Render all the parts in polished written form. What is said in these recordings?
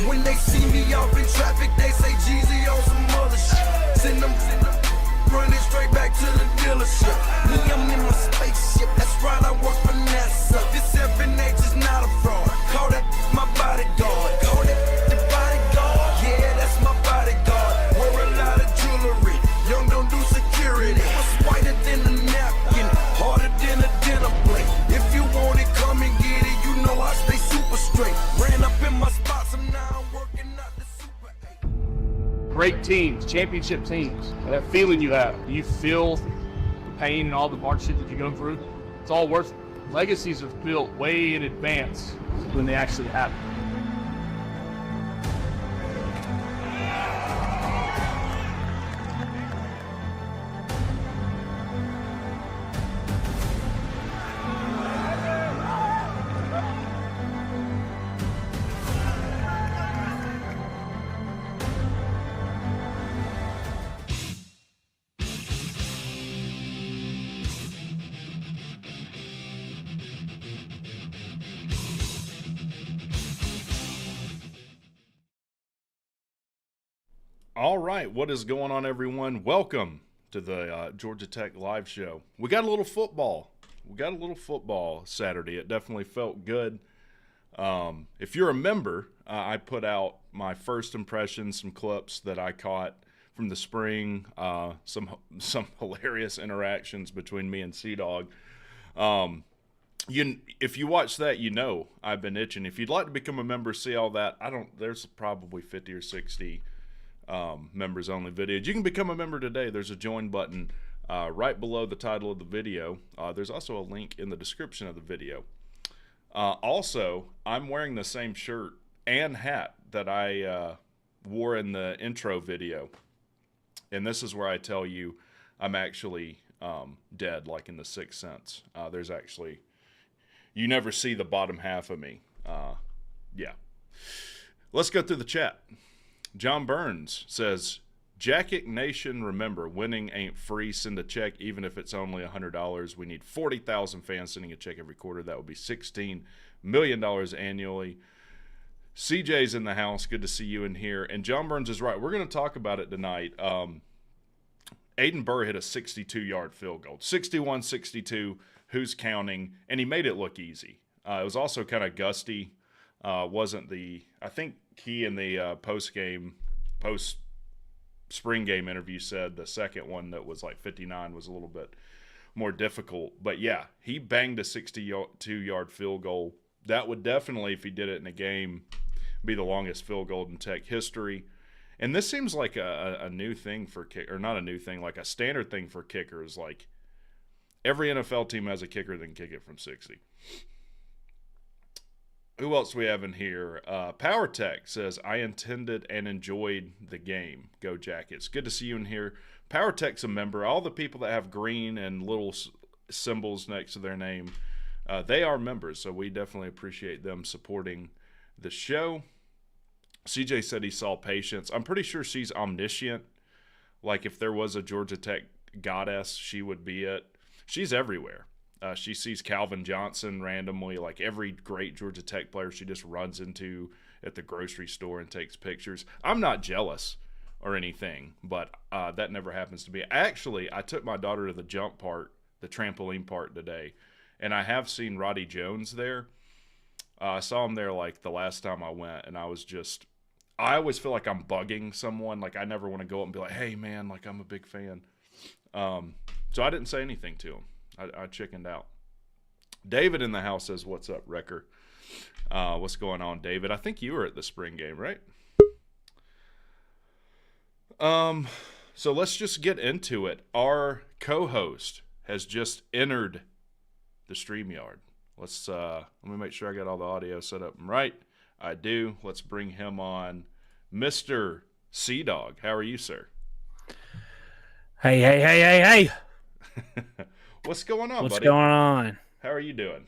When they see me off in traffic, they say Jeezy on some other shit. Send them running straight back to the dealership. Me, I'm in my spaceship, that's right, I work for NASA. This 7H is not a fraud. Call that my bodyguard. Call that the bodyguard. Yeah, that's my bodyguard. Wear a lot of jewelry. Young don't do security. It's whiter than a napkin, harder than a dinner plate. If you want it, come and get it. You know I stay super straight. Ran up in my spots, and now I'm working out the Super 8. Great teams, championship teams, and that feeling you have. You feel the pain and all the hardship that you go through. It's all worth it. Legacies are built way in advance when they actually happen. All right, what is going on, everyone? Welcome to the Georgia Tech live show. We got a little football. Saturday. It definitely felt good. If you're a member, I put out my first impressions, some clips that I caught from the spring, some hilarious interactions between me and Cdogg. If you watch that, you know I've been itching. If you'd like to become a member, see all that. There's probably 50 or 60 members only videos. You can become a member today. There's a join button right below the title of the video. There's also a link in the description of the video. Also, I'm wearing the same shirt and hat that I wore in the intro video. And this is where I tell you I'm actually dead, like in The Sixth Sense. You never see the bottom half of me. Yeah. Let's go through the chat. John Burns says, Jacket Nation, remember, winning ain't free. Send a check, even if it's only $100. We need 40,000 fans sending a check every quarter. That would be $16 million annually. CJ's in the house. Good to see you in here. And John Burns is right. We're going to talk about it tonight. Aiden Burr hit a 62-yard field goal. 61-62. Who's counting? And he made it look easy. It was also kind of gusty. I think he in the post-spring game interview said the second one that was like 59 was a little bit more difficult. But, yeah, he banged a 62-yard field goal. That would definitely, if he did it in a game, be the longest field goal in Tech history. And this seems like a new thing for kickers, or not a new thing, like a standard thing for kickers. Like every NFL team has a kicker that can kick it from 60. Who else do we have in here? Power Tech says, I intended and enjoyed the game. Go Jackets. Good to see you in here. Power Tech's a member. All the people that have green and little symbols next to their name, they are members, so we definitely appreciate them supporting the show. CJ said he saw Patience. I'm pretty sure she's omniscient. Like if there was a Georgia Tech goddess, she would be it. She's everywhere. She sees Calvin Johnson randomly, like every great Georgia Tech player she just runs into at the grocery store and takes pictures. I'm not jealous or anything, but that never happens to me. Actually, I took my daughter to the jump part, the trampoline part today, and I have seen Roddy Jones there. I saw him there like the last time I went, and I always feel like I'm bugging someone. Like I never want to go up and be like, hey, man, like I'm a big fan. So I didn't say anything to him. I chickened out. David in the house says, what's up, Wrecker? What's going on, David? I think you were at the spring game, right? So let's just get into it. Our co-host has just entered the StreamYard. Let me make sure I got all the audio set up right. I do. Let's bring him on. Mr. Cdogg, how are you, sir? Hey. What's going on, What's buddy? going on? How are you doing?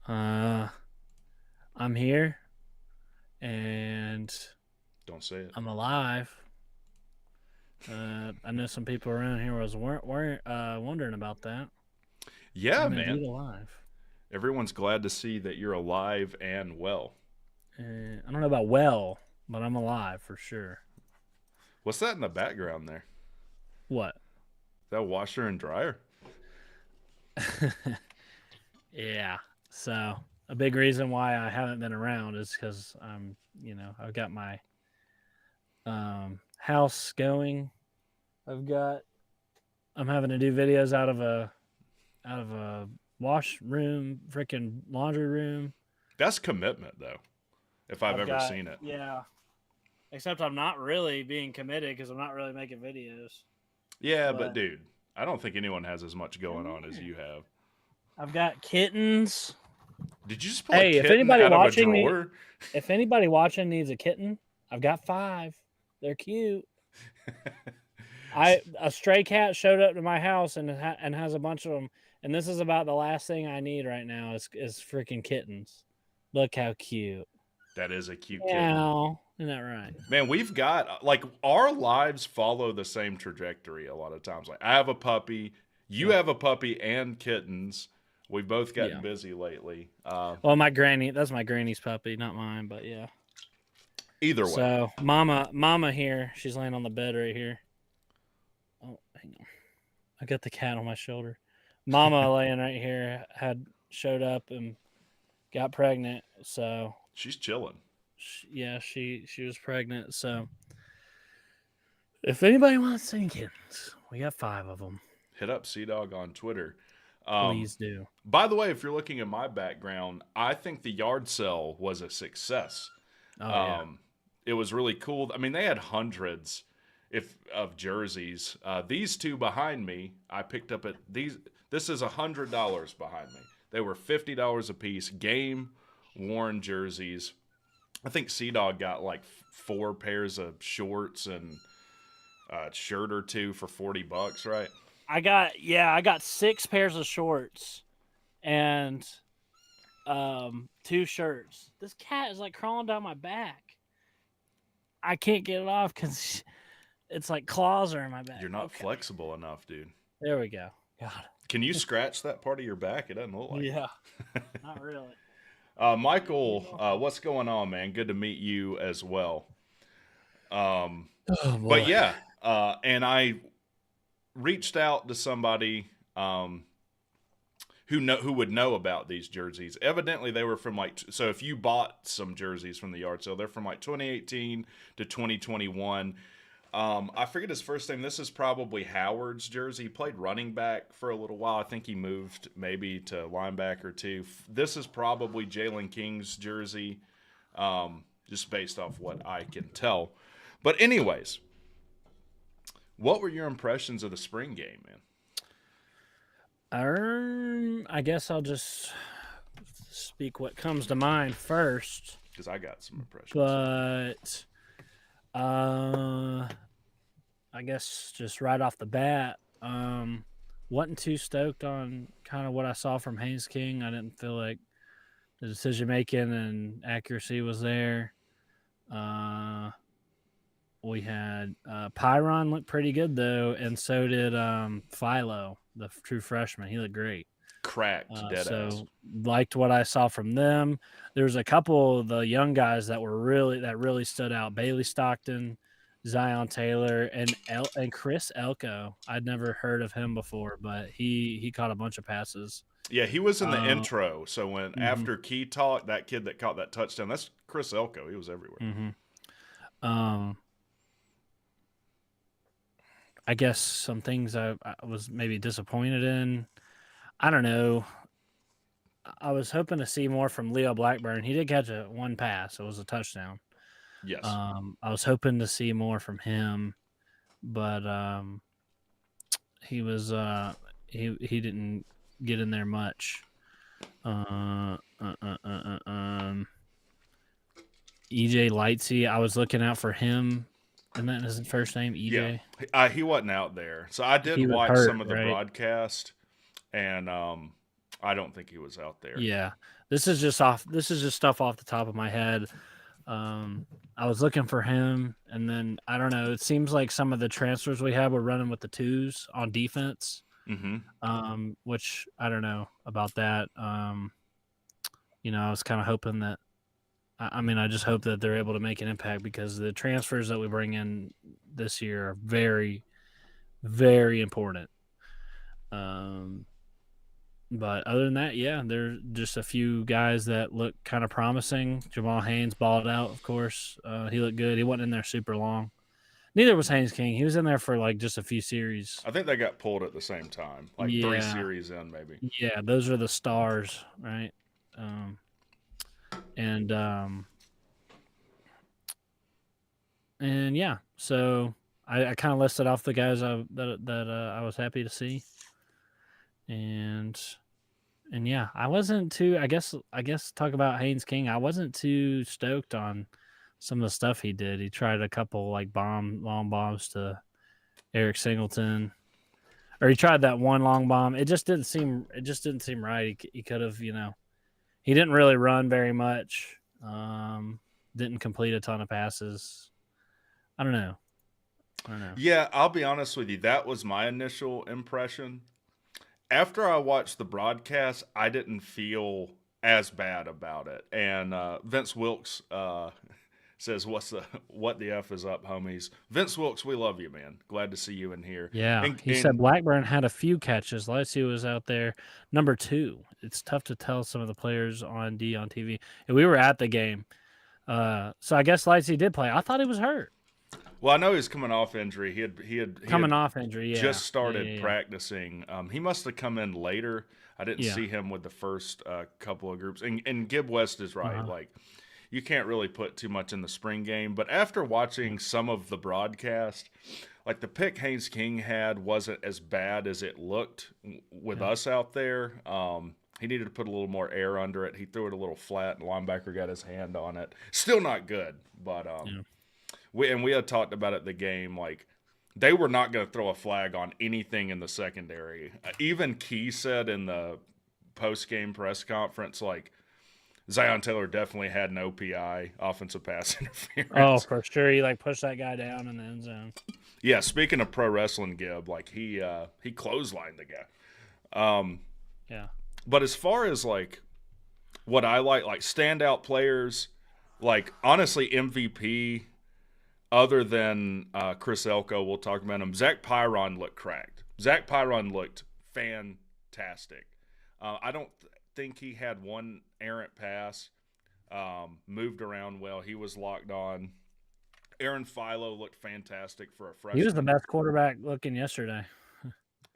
I'm here, and Don't say it. I'm alive. I know some people around here was wondering about that. Yeah, I'm man. indeed alive. Everyone's glad to see that you're alive and well. I don't know about well, but I'm alive for sure. What's that in the background there? What? Is that washer and dryer? Yeah. So a big reason why I haven't been around is because I've got my house going. I'm having to do videos out of a wash room, freaking laundry room. That's commitment, though, if I've ever got, seen it. Yeah. Except I'm not really being committed because I'm not really making videos. Yeah, but dude, I don't think anyone has as much going on as you have. I've got kittens. Did you just pull a kitten if anybody out watching of a drawer? if anybody watching needs a kitten, I've got 5. They're cute. A stray cat showed up to my house and has a bunch of them. And this is about the last thing I need right now is freaking kittens. Look how cute. That is a cute kitten. Meow. Isn't that right? Man, we've got, like, our lives follow the same trajectory a lot of times. Like, I have a puppy, you have a puppy and kittens. We've both gotten busy lately. Well, that's my granny's puppy, not mine, but yeah. Either way. So, mama here, she's laying on the bed right here. Oh, hang on. I got the cat on my shoulder. Mama laying right here showed up and got pregnant, so she's chilling. She was pregnant. So if anybody wants any kittens, we got 5 of them. Hit up Cdogg on Twitter. Please do. By the way, if you're looking at my background, I think the yard sale was a success. It was really cool. I mean, they had hundreds of jerseys. These 2 behind me, I picked up at these. This is $100 behind me. They were $50 a piece. Game worn jerseys. I think Cdogg got like 4 pairs of shorts and a shirt or 2 for $40, right? I got 6 pairs of shorts and 2 shirts. This cat is like crawling down my back. I can't get it off because it's like claws are in my back. You're not flexible enough, dude. There we go. Got it. Can you scratch that part of your back? It doesn't look like it. Not really. Michael, what's going on, man? Good to meet you as well. But yeah, and I reached out to somebody who would know about these jerseys. Evidently, they were from so if you bought some jerseys from the yard sale, they're from like 2018 to 2021. I forget his first name. This is probably Howard's jersey. He played running back for a little while. I think he moved maybe to linebacker too. This is probably Jalen King's jersey, just based off what I can tell. But anyways, what were your impressions of the spring game, man? I guess I'll just speak what comes to mind first. Because I got some impressions. But I guess just right off the bat, wasn't too stoked on kind of what I saw from Haynes King. I didn't feel like the decision making and accuracy was there. We had Pyron looked pretty good though, and so did Philo, the true freshman. He looked great. Cracked, dead ass. Liked what I saw from them. There was a couple of the young guys that really stood out. Bailey Stockton, Zion Taylor, and Chris Elko. I'd never heard of him before, but he caught a bunch of passes. Yeah, he was in the intro. So when after Key talked, that kid that caught that touchdown, that's Chris Elko. He was everywhere. I guess some things I was maybe disappointed in. I don't know. I was hoping to see more from Leo Blackburn. He did catch one pass. It was a touchdown. Yes. I was hoping to see more from him, but he was he didn't get in there much. EJ Lightsey, I was looking out for him. Isn't that his first name, EJ? Yeah, he wasn't out there. So I did watch some of the broadcast, and I don't think he was out there. Yeah, this is just stuff off the top of my head. I was looking for him, and then I don't know. It seems like some of the transfers we had were running with the 2s on defense, which I don't know about that. I was kind of hoping that I mean, I just hope that they're able to make an impact because the transfers that we bring in this year are very, very important. But other than that, yeah, there's just a few guys that look kind of promising. Jamal Haynes balled out, of course. He looked good. He wasn't in there super long. Neither was Haynes King. He was in there for like just a few series. I think they got pulled at the same time, like 3 Yeah. series in, maybe. Yeah, those are the stars, right? Um, and um, and yeah, so I kind of listed off the guys that I was happy to see, and yeah, I wasn't too. I guess talk about Haynes King. I wasn't too stoked on some of the stuff he did. He tried a couple like long bombs to Eric Singleton, or he tried that one long bomb. It just didn't seem right. He could have, he didn't really run very much. Didn't complete a ton of passes. I don't know. Yeah, I'll be honest with you. That was my initial impression. After I watched the broadcast, I didn't feel as bad about it. And Vince Wilkes says, "What the f is up, homies?" Vince Wilkes, we love you, man. Glad to see you in here. Yeah, he said Blackburn had a few catches. Lightsey was out there, number 2. It's tough to tell some of the players on TV. And we were at the game, so I guess Lightsey did play. I thought he was hurt. Well, I know he's coming off injury. He had off injury. Yeah, just started practicing. He must have come in later. I didn't see him with the first couple of groups. And Gib West is right. Like, you can't really put too much in the spring game. But after watching some of the broadcast, like the pick Haynes King had wasn't as bad as it looked with us out there. He needed to put a little more air under it. He threw it a little flat, and the linebacker got his hand on it. Still not good, but we had talked about it at the game, like they were not going to throw a flag on anything in the secondary. Even Key said in the post-game press conference, like, Zion Taylor definitely had an OPI, offensive pass interference. Oh, for sure. He like pushed that guy down in the end zone. Yeah, speaking of pro wrestling, Gib, like he clotheslined the guy. Yeah. But as far as like what I like standout players, like honestly MVP, other than Chris Elko, we'll talk about him. Zach Pyron looked cracked. Zach Pyron looked fantastic. I don't think he had one errant pass. Moved around well. He was locked on. Aaron Philo looked fantastic for a freshman. He was the best quarterback looking yesterday.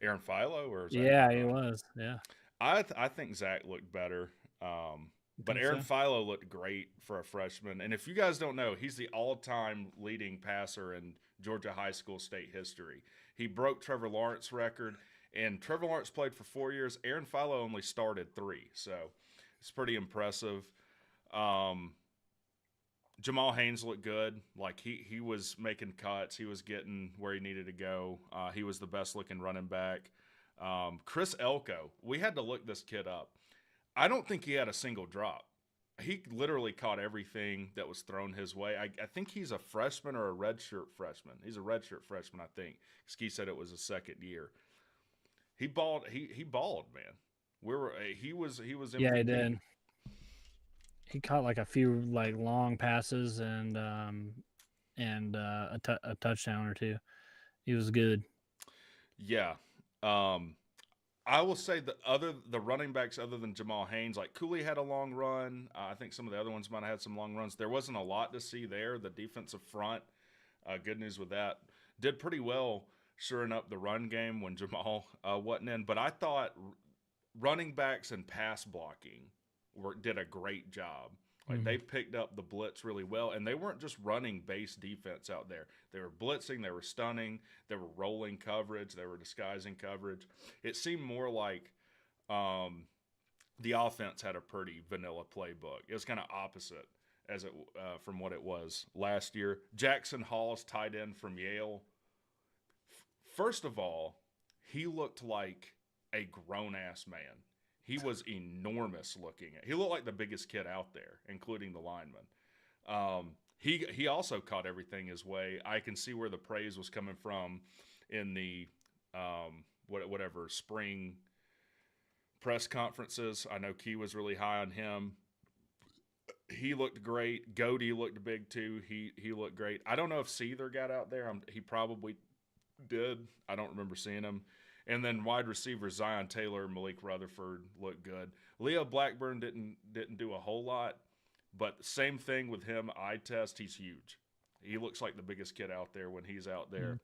Aaron Philo? Or Zach Pyron? He was. Yeah. I think Zach looked better. But Aaron Philo looked great for a freshman. And if you guys don't know, he's the all-time leading passer in Georgia high school state history. He broke Trevor Lawrence's record, and Trevor Lawrence played for 4 years. Aaron Philo only started 3, so it's pretty impressive. Jamal Haynes looked good. Like, he was making cuts. He was getting where he needed to go. He was the best-looking running back. Chris Elko, we had to look this kid up. I don't think he had a single drop. He literally caught everything that was thrown his way. I think he's a freshman or a redshirt freshman. He's a redshirt freshman, I think. Ski said it was his second year. He balled. He balled, man. He was MVP. Yeah, he did. He caught like a few like long passes and a touchdown or two. He was good. Yeah. I will say the running backs other than Jamal Haynes, like Cooley had a long run. I think some of the other ones might have had some long runs. There wasn't a lot to see there. The defensive front, good news with that, did pretty well shoring up the run game when Jamal wasn't in. But I thought running backs and pass blocking did a great job. Like they picked up the blitz really well, and they weren't just running base defense out there. They were blitzing, they were stunning, they were rolling coverage, they were disguising coverage. It seemed more like the offense had a pretty vanilla playbook. It was kind of opposite from what it was last year. Jackson Hall's tight end from Yale. First of all, he looked like a grown-ass man. He was enormous looking. He looked like the biggest kid out there, including the lineman. He also caught everything his way. I can see where the praise was coming from in the whatever spring press conferences. I know Key was really high on him. he looked great. Goody looked big too. He looked great. I don't know if Seether got out there. He probably did. I don't remember seeing him. And then wide receiver Zion Taylor, Malik Rutherford looked good. Leo Blackburn didn't do a whole lot, but same thing with him. Eye test, he's huge. He looks like the biggest kid out there when he's out there.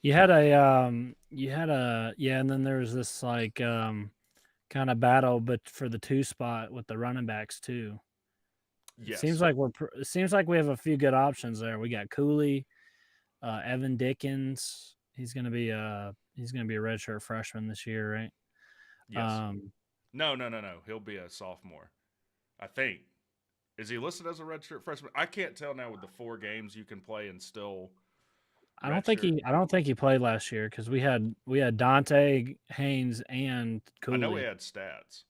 You had and then there was this like kind of battle, but for the 2 spot with the running backs too. Yes. It seems like we have a few good options there. We got Cooley, Evan Dickens. He's gonna be a redshirt freshman this year, right? Yes. No. He'll be a sophomore, I think. Is he listed as a redshirt freshman? I can't tell now with the 4 games you can play and still. I don't think he played last year because we had Dante Haynes and Cooley. I know he had stats.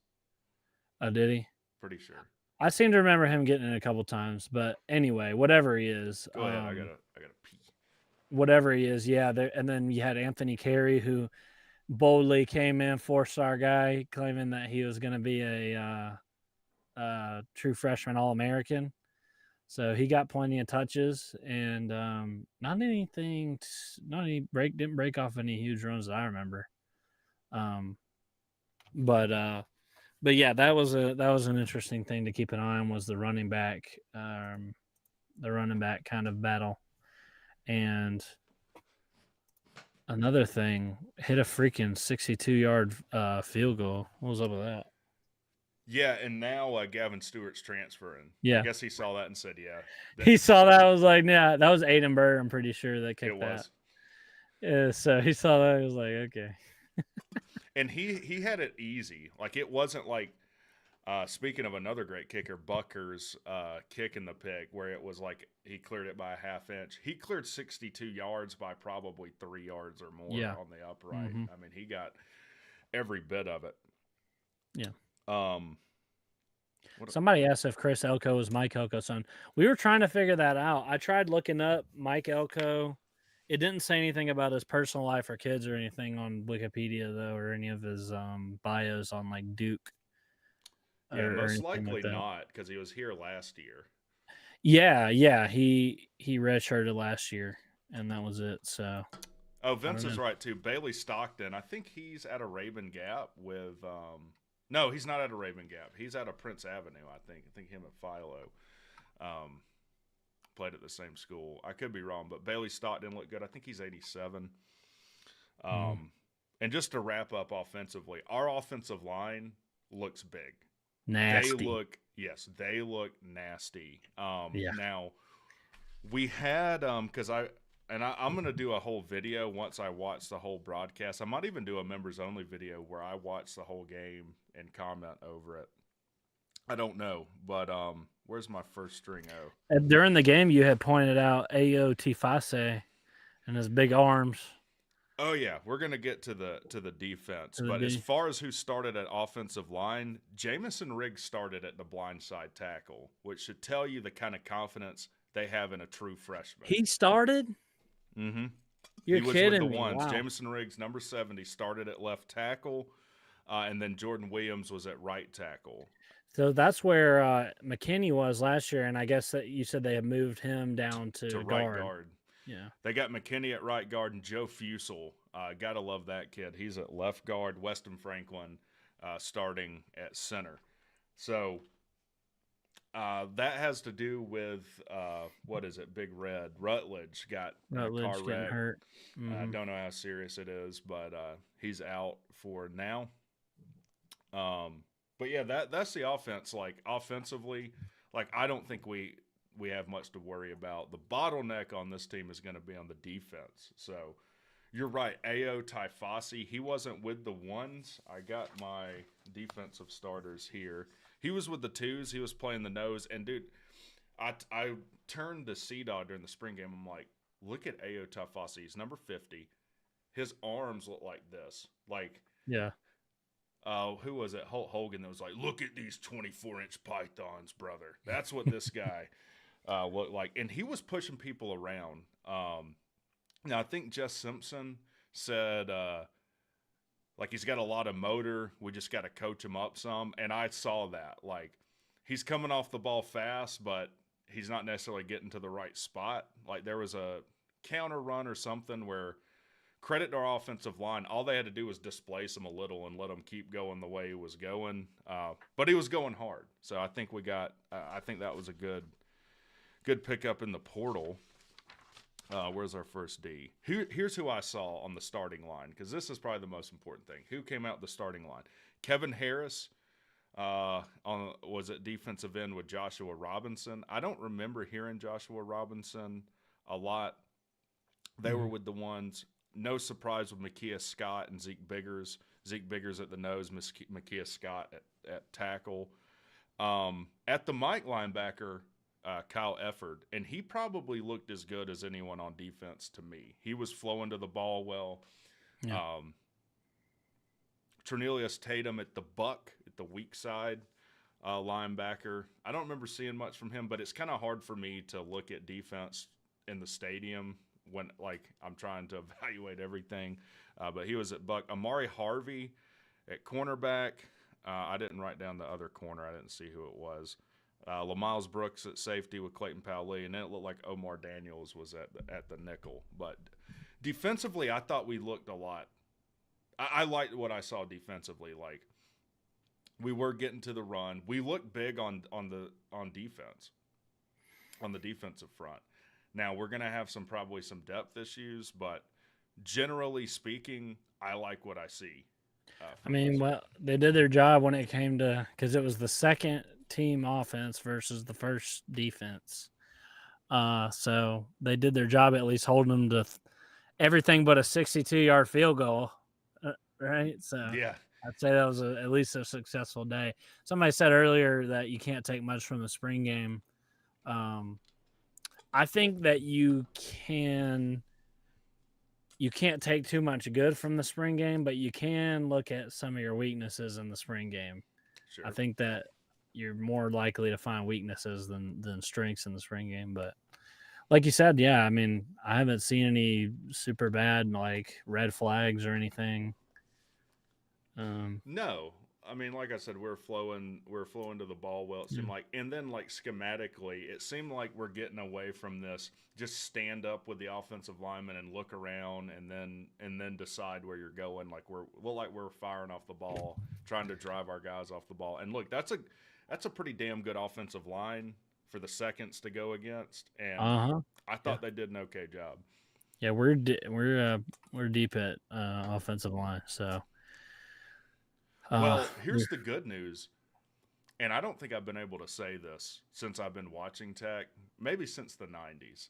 Oh, did he? Pretty sure. I seem to remember him getting it a couple times, but anyway, whatever he is. Go ahead. I gotta pee. Whatever he is, yeah. And then you had Anthony Carey, who boldly came in, 4-star guy, claiming that he was going to be a true freshman All-American. So he got plenty of touches, and didn't break off any huge runs that I remember. But yeah, that was an interesting thing to keep an eye on, was the running back kind of battle. And another thing, hit a freaking 62-yard field goal. What was up with that? Yeah, and now Gavin Stewart's transferring. Yeah. I guess he saw that and said, yeah. He saw that. I was like, yeah, that was Aiden Burr, I'm pretty sure, that kicked that. It was. Yeah, so he saw that. He was like, okay. And he had it easy. Like, it wasn't like, speaking of another great kicker, Bucker's kick in the pick, where it was like he cleared it by a half inch. He cleared 62 yards by probably 3 yards or more on the upright. Mm-hmm. I mean, he got every bit of it. Yeah. Somebody asked if Chris Elko was Mike Elko's son. We were trying to figure that out. I tried looking up Mike Elko. It didn't say anything about his personal life or kids or anything on Wikipedia, though, or any of his bios on like Duke. Yeah, most likely not, because he was here last year. Yeah, he redshirted last year, and that was it. So. Oh, Vince is right too. Bailey Stockton. I think he's at a Raven Gap with. No, he's not at a Raven Gap. He's at a Prince Avenue. I think him and Philo played at the same school. I could be wrong, but Bailey Stockton looked good. I think he's 87. And just to wrap up offensively, our offensive line looks big. Nasty. They look nasty. Yeah. Now, we had because I'm going to do a whole video once I watch the whole broadcast. I might even do a members only video where I watch the whole game and comment over it. I don't know, but where's my first string O? During the game, you had pointed out Ayo Tifase and his big arms. Oh yeah, we're gonna get to the defense, but as far as who started at offensive line, Jamison Riggs started at the blind side tackle, which should tell you the kind of confidence they have in a true freshman. He started. Mm-hmm. You're he was kidding with the me. ones. Wow. Jamison Riggs, number 70, started at left tackle, and then Jordan Williams was at right tackle. So that's where McKinney was last year, and I guess that you said they have moved him down to right guard. Yeah, they got McKinney at right guard and Joe Fusel. Gotta love that kid. He's at left guard. Weston Franklin starting at center. So that has to do with what is it? Big Red Rutledge got Rutledge car getting wreck. hurt. I don't know how serious it is, but he's out for now. But yeah, that's the offense. Like offensively, like I don't think we have much to worry about. The bottleneck on this team is going to be on the defense. So you're right, Ayo Tifasi. He wasn't with the ones. I got my defensive starters here. He was with the twos. He was playing the nose. And dude, I turned to Cdogg during the spring game. I'm like, look at Ayo Tifasi. He's number 50. His arms look like this. Like, yeah. Who was it? Holt Hogan that was like, look at these 24-inch pythons, brother. That's what this guy looked like. And he was pushing people around. Now, I think Jess Simpson said, like, he's got a lot of motor. We just got to coach him up some. And I saw that. Like, he's coming off the ball fast, but he's not necessarily getting to the right spot. Like there was a counter run or something where, credit to our offensive line, all they had to do was displace him a little and let him keep going the way he was going. But he was going hard, so I think I think that was a good pickup in the portal. Where's our first D? Here's who I saw on the starting line, because this is probably the most important thing. Who came out the starting line? Kevin Harris was at defensive end with Joshua Robinson. I don't remember hearing Joshua Robinson a lot. They were with the ones. No surprise with Makia Scott and Zeke Biggers. Zeke Biggers at the nose, Makia Scott at tackle. At the Mike linebacker, Kyle Efford, and he probably looked as good as anyone on defense to me. He was flowing to the ball well. Yeah. Ternelius Tatum at the weak side linebacker. I don't remember seeing much from him, but it's kind of hard for me to look at defense in the stadium when I'm trying to evaluate everything. But he was at buck. Amari Harvey at cornerback. I didn't write down the other corner. I didn't see who it was. LaMiles Brooks at safety with Clayton Powell-Lee, and then it looked like Omar Daniels was at the nickel. But defensively, I thought we looked a lot. I liked what I saw defensively. Like, we were getting to the run. We looked big on defense, on the defensive front. Now we're gonna have probably some depth issues, but generally speaking, I like what I see. I mean, well, they did their job when it came to, because it was the second team offense versus the first defense. So they did their job, at least holding them to everything but a 62-yard field goal, right? So yeah, I'd say that was at least a successful day. Somebody said earlier that you can't take much from the spring game. I think that you can't take too much good from the spring game, but you can look at some of your weaknesses in the spring game. sure. I think that you're more likely to find weaknesses than strengths in the spring game. But like you said, yeah, I mean, I haven't seen any super bad like red flags or anything. No, I mean, like I said, we're flowing to the ball well. It seemed like, and then like schematically, it seemed like we're getting away from this. Just stand up with the offensive lineman and look around, and then decide where you're going. Like we're firing off the ball, trying to drive our guys off the ball. And look, that's a pretty damn good offensive line for the seconds to go against. And I thought they did an okay job. Yeah, we're deep at offensive line, so. Well, here's the good news, and I don't think I've been able to say this since I've been watching Tech, maybe since the 90s.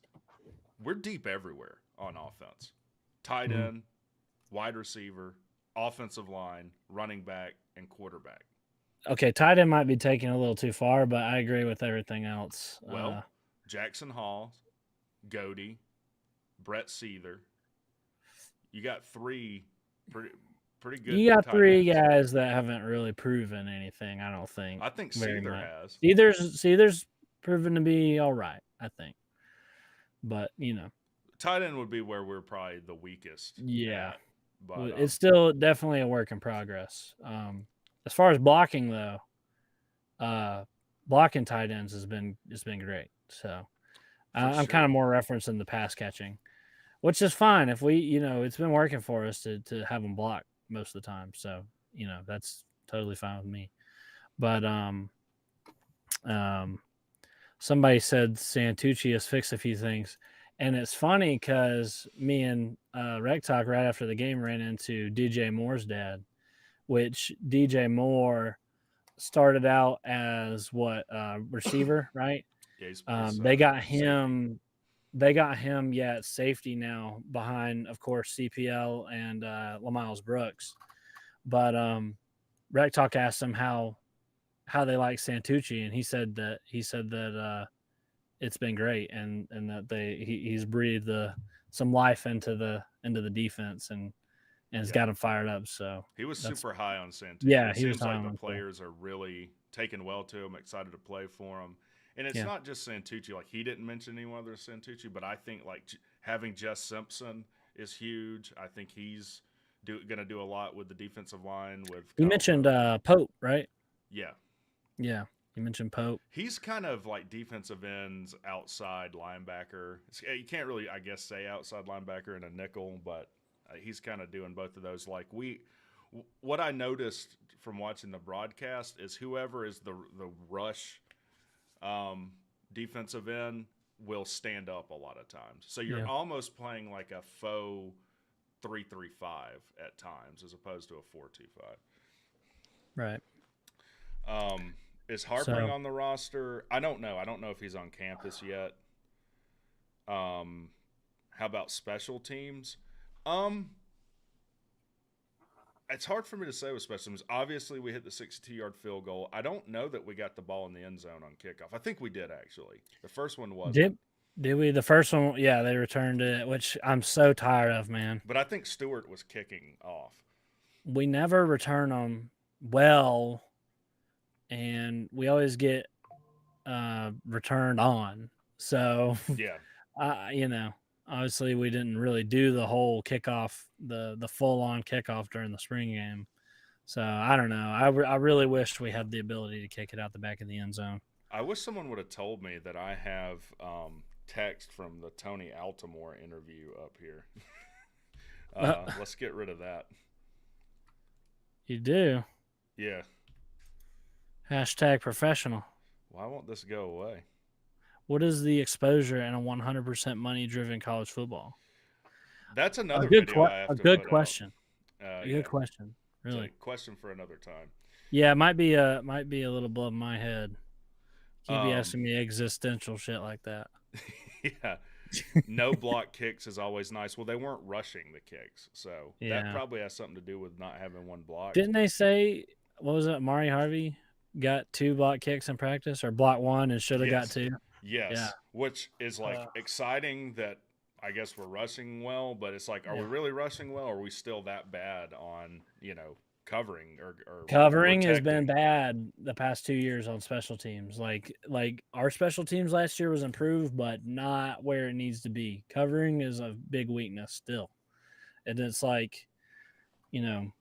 We're deep everywhere on offense. Tight end, wide receiver, offensive line, running back, and quarterback. Okay, tight end might be taking a little too far, but I agree with everything else. Well, Jackson Hall, Godey, Brett Seether. You got three pretty good. You got three guys that haven't really proven anything, I don't think. I think Seether has. Seether's proven to be all right, I think. But, tight end would be where we're probably the weakest. Yeah. But it's still definitely a work in progress. As far as blocking, though, blocking tight ends has been great. So I'm kind of more referencing the pass catching, which is fine if we, it's been working for us to have them block most of the time. So, that's totally fine with me. But somebody said Santucci has fixed a few things. And it's funny because me and WreckTalk right after the game ran into DJ Moore's dad, which DJ Moore started out as receiver, right? Yeah, they got him at safety now behind, of course, CPL and LaMiles Brooks. But WreckTalk asked him how they like Santucci, and he said that it's been great, and that he's breathed some life into the defense and it's got him fired up. So he was super high on Santucci. Yeah, it he was seems high like on the players are really taking well to him, excited to play for him. And it's not just Santucci. Like, he didn't mention anyone other than Santucci, but I think like having Jess Simpson is huge. I think he's going to do a lot with the defensive line. You mentioned Pope, right? Yeah. Yeah. You mentioned Pope. He's kind of like defensive ends, outside linebacker. You can't really, I guess, say outside linebacker and a nickel, but he's kind of doing both of those. Like what I noticed from watching the broadcast is whoever is the rush defensive end will stand up a lot of times. So you're almost playing like a faux 3-3-5 at times as opposed to a 4-2-5. Right. Is Harpering on the roster? I don't know. I don't know if he's on campus yet. How about special teams? It's hard for me to say with special teams. Obviously, we hit the 62-yard field goal. I don't know that we got the ball in the end zone on kickoff. I think we did, actually. The first one wasn't. Did we? The first one, yeah, they returned it, which I'm so tired of, man. But I think Stewart was kicking off. We never return them well, and we always get returned on. So, yeah, you know, obviously we didn't really do the whole kickoff, the full-on kickoff during the spring game. So, I don't know. I really wished we had the ability to kick it out the back of the end zone. I wish someone would have told me that I have text from the Tony Altimore interview up here. Let's get rid of that. You do? Yeah. # professional. Why won't this go away? What is the exposure in a 100% money-driven college football? That's another video I have to good put question. Out. A good question. Really. Question for another time. Yeah, it might be a little above my head. Can't be asking me existential shit like that. Yeah. No block kicks is always nice. Well, they weren't rushing the kicks, so that probably has something to do with not having one block. Didn't they say, what was it, Mari Harvey got 2 block kicks in practice, or block 1 and should have got 2? Yes, yeah. Which is like exciting that I guess we're rushing well, but it's like, are we really rushing well, or are we still that bad on, covering or covering has been bad the past 2 years on special teams. Like our special teams last year was improved, but not where it needs to be. Covering is a big weakness still. And it's like, it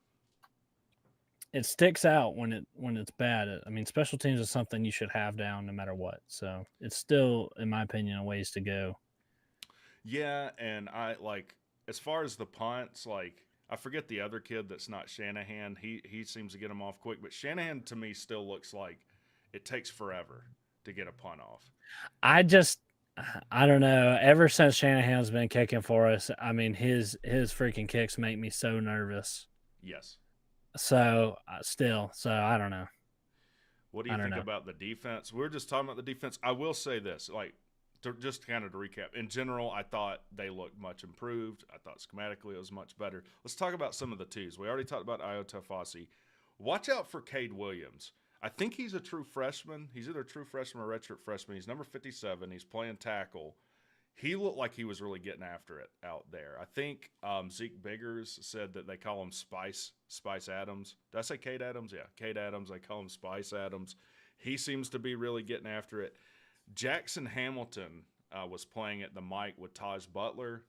sticks out when it's bad. I mean, special teams is something you should have down no matter what. So it's still, in my opinion, a ways to go. Yeah, and I as far as the punts, I forget the other kid that's not Shanahan. He seems to get them off quick, but Shanahan to me still looks like it takes forever to get a punt off. I don't know. Ever since Shanahan's been kicking for us, I mean, his freaking kicks make me so nervous. Yes. So I don't know. What do you think about the defense? We were just talking about the defense. I will say this, just kind of to recap, in general, I thought they looked much improved. I thought schematically it was much better. Let's talk about some of the twos. We already talked about Iota Fossey. Watch out for Cade Williams. I think he's a true freshman. He's either a true freshman or redshirt freshman. He's number 57. He's playing tackle. He looked like he was really getting after it out there. I think Zeke Biggers said that they call him Spice Adams. Did I say Cade Adams? Yeah, Cade Adams. They call him Spice Adams. He seems to be really getting after it. Jackson Hamilton was playing at the mic with Taj Butler.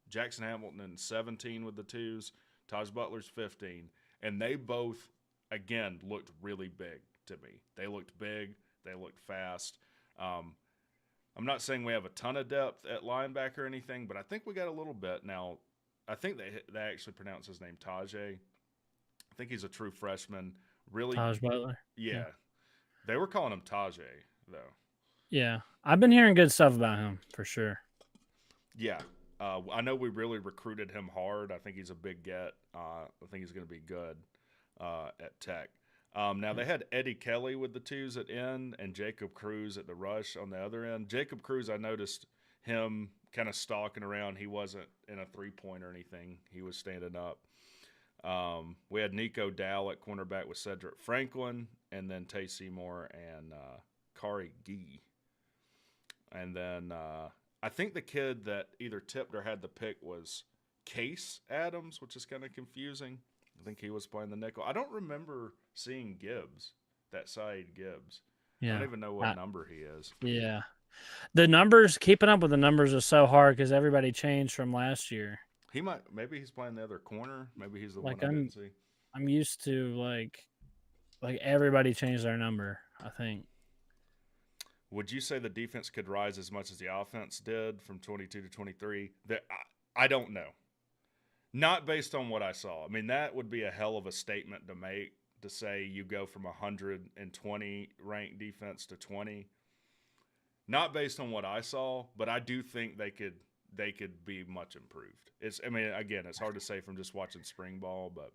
Jackson Hamilton 17 with the twos. Taj Butler's 15. And they both, again, looked really big to me. They looked big. They looked fast. I'm not saying we have a ton of depth at linebacker or anything, but I think we got a little bit. Now, I think they actually pronounce his name Tajay. I think he's a true freshman. Really, Taj Butler? Yeah. They were calling him Tajay, though. Yeah. I've been hearing good stuff about him, for sure. Yeah. I know we really recruited him hard. I think he's a big get. I think he's going to be good at Tech. Now, they had Eddie Kelly with the twos at end and Jacob Cruz at the rush on the other end. Jacob Cruz, I noticed him kind of stalking around. He wasn't in a three-point or anything. He was standing up. We had Nico Dow at cornerback with Cedric Franklin, and then Tay Seymour and Kari Gee. And then I think the kid that either tipped or had the pick was Case Adams, which is kind of confusing. I think he was playing the nickel. I don't remember seeing Gibbs, that side Gibbs. Yeah. I don't even know what number he is. Yeah. The numbers, keeping up with the numbers is so hard because everybody changed from last year. Maybe he's playing the other corner. Maybe he's the one I didn't see. I'm used to like everybody changed their number. I think. Would you say the defense could rise as much as the offense did from 22 to 23? I don't know. Not based on what I saw. I mean, that would be a hell of a statement to make, to say you go from 120 ranked defense to 20. Not based on what I saw, but I do think they could be much improved. I mean, again, it's hard to say from just watching spring ball, but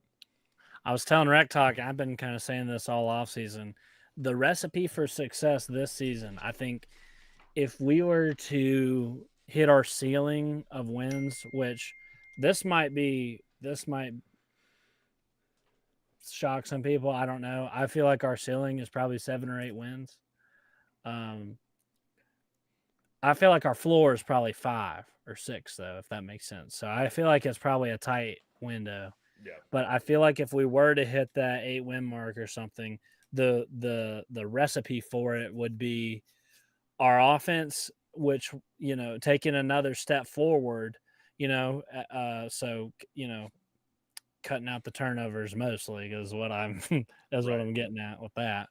I was telling WreckTalk, I've been kind of saying this all off season. The recipe for success this season, I think, if we were to hit our ceiling of wins, which this might shock some people. I don't know. I feel like our ceiling is probably 7 or 8 wins. I feel like our floor is probably 5 or 6, though, if that makes sense. So I feel like it's probably a tight window. yeah. But I feel like if we were to hit that 8-win mark or something, the recipe for it would be our offense, which, you know, taking another step forward, you know, cutting out the turnovers mostly is what I'm that's what I'm getting at with that.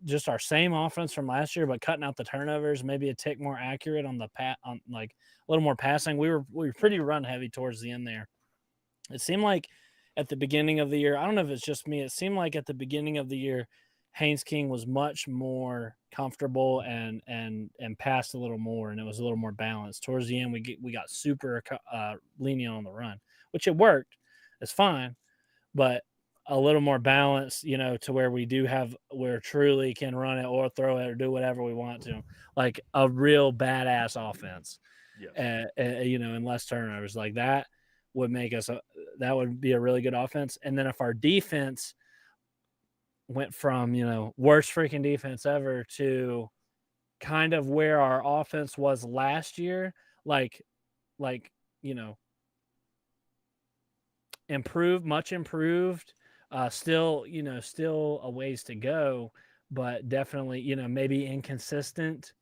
Just our same offense from last year, but cutting out the turnovers, maybe a tick more accurate on the on like a little more passing. We were pretty run heavy towards the end there. It seemed like at the beginning of the year, I don't know if it's just me, it seemed like at the beginning of the year, Haynes King was much more comfortable and passed a little more, and it was a little more balanced. Towards the end, we got super lenient on the run, which it worked. It's fine, but a little more balanced, you know, to where we truly can run it or throw it or do whatever we want to, like a real badass offense. Yes. You know, and less turnovers like that would make us that would be a really good offense. And then if our defense went from, you know, worst freaking defense ever to kind of where our offense was last year, like, you know, much improved, still a ways to go, but definitely, you know, maybe inconsistent,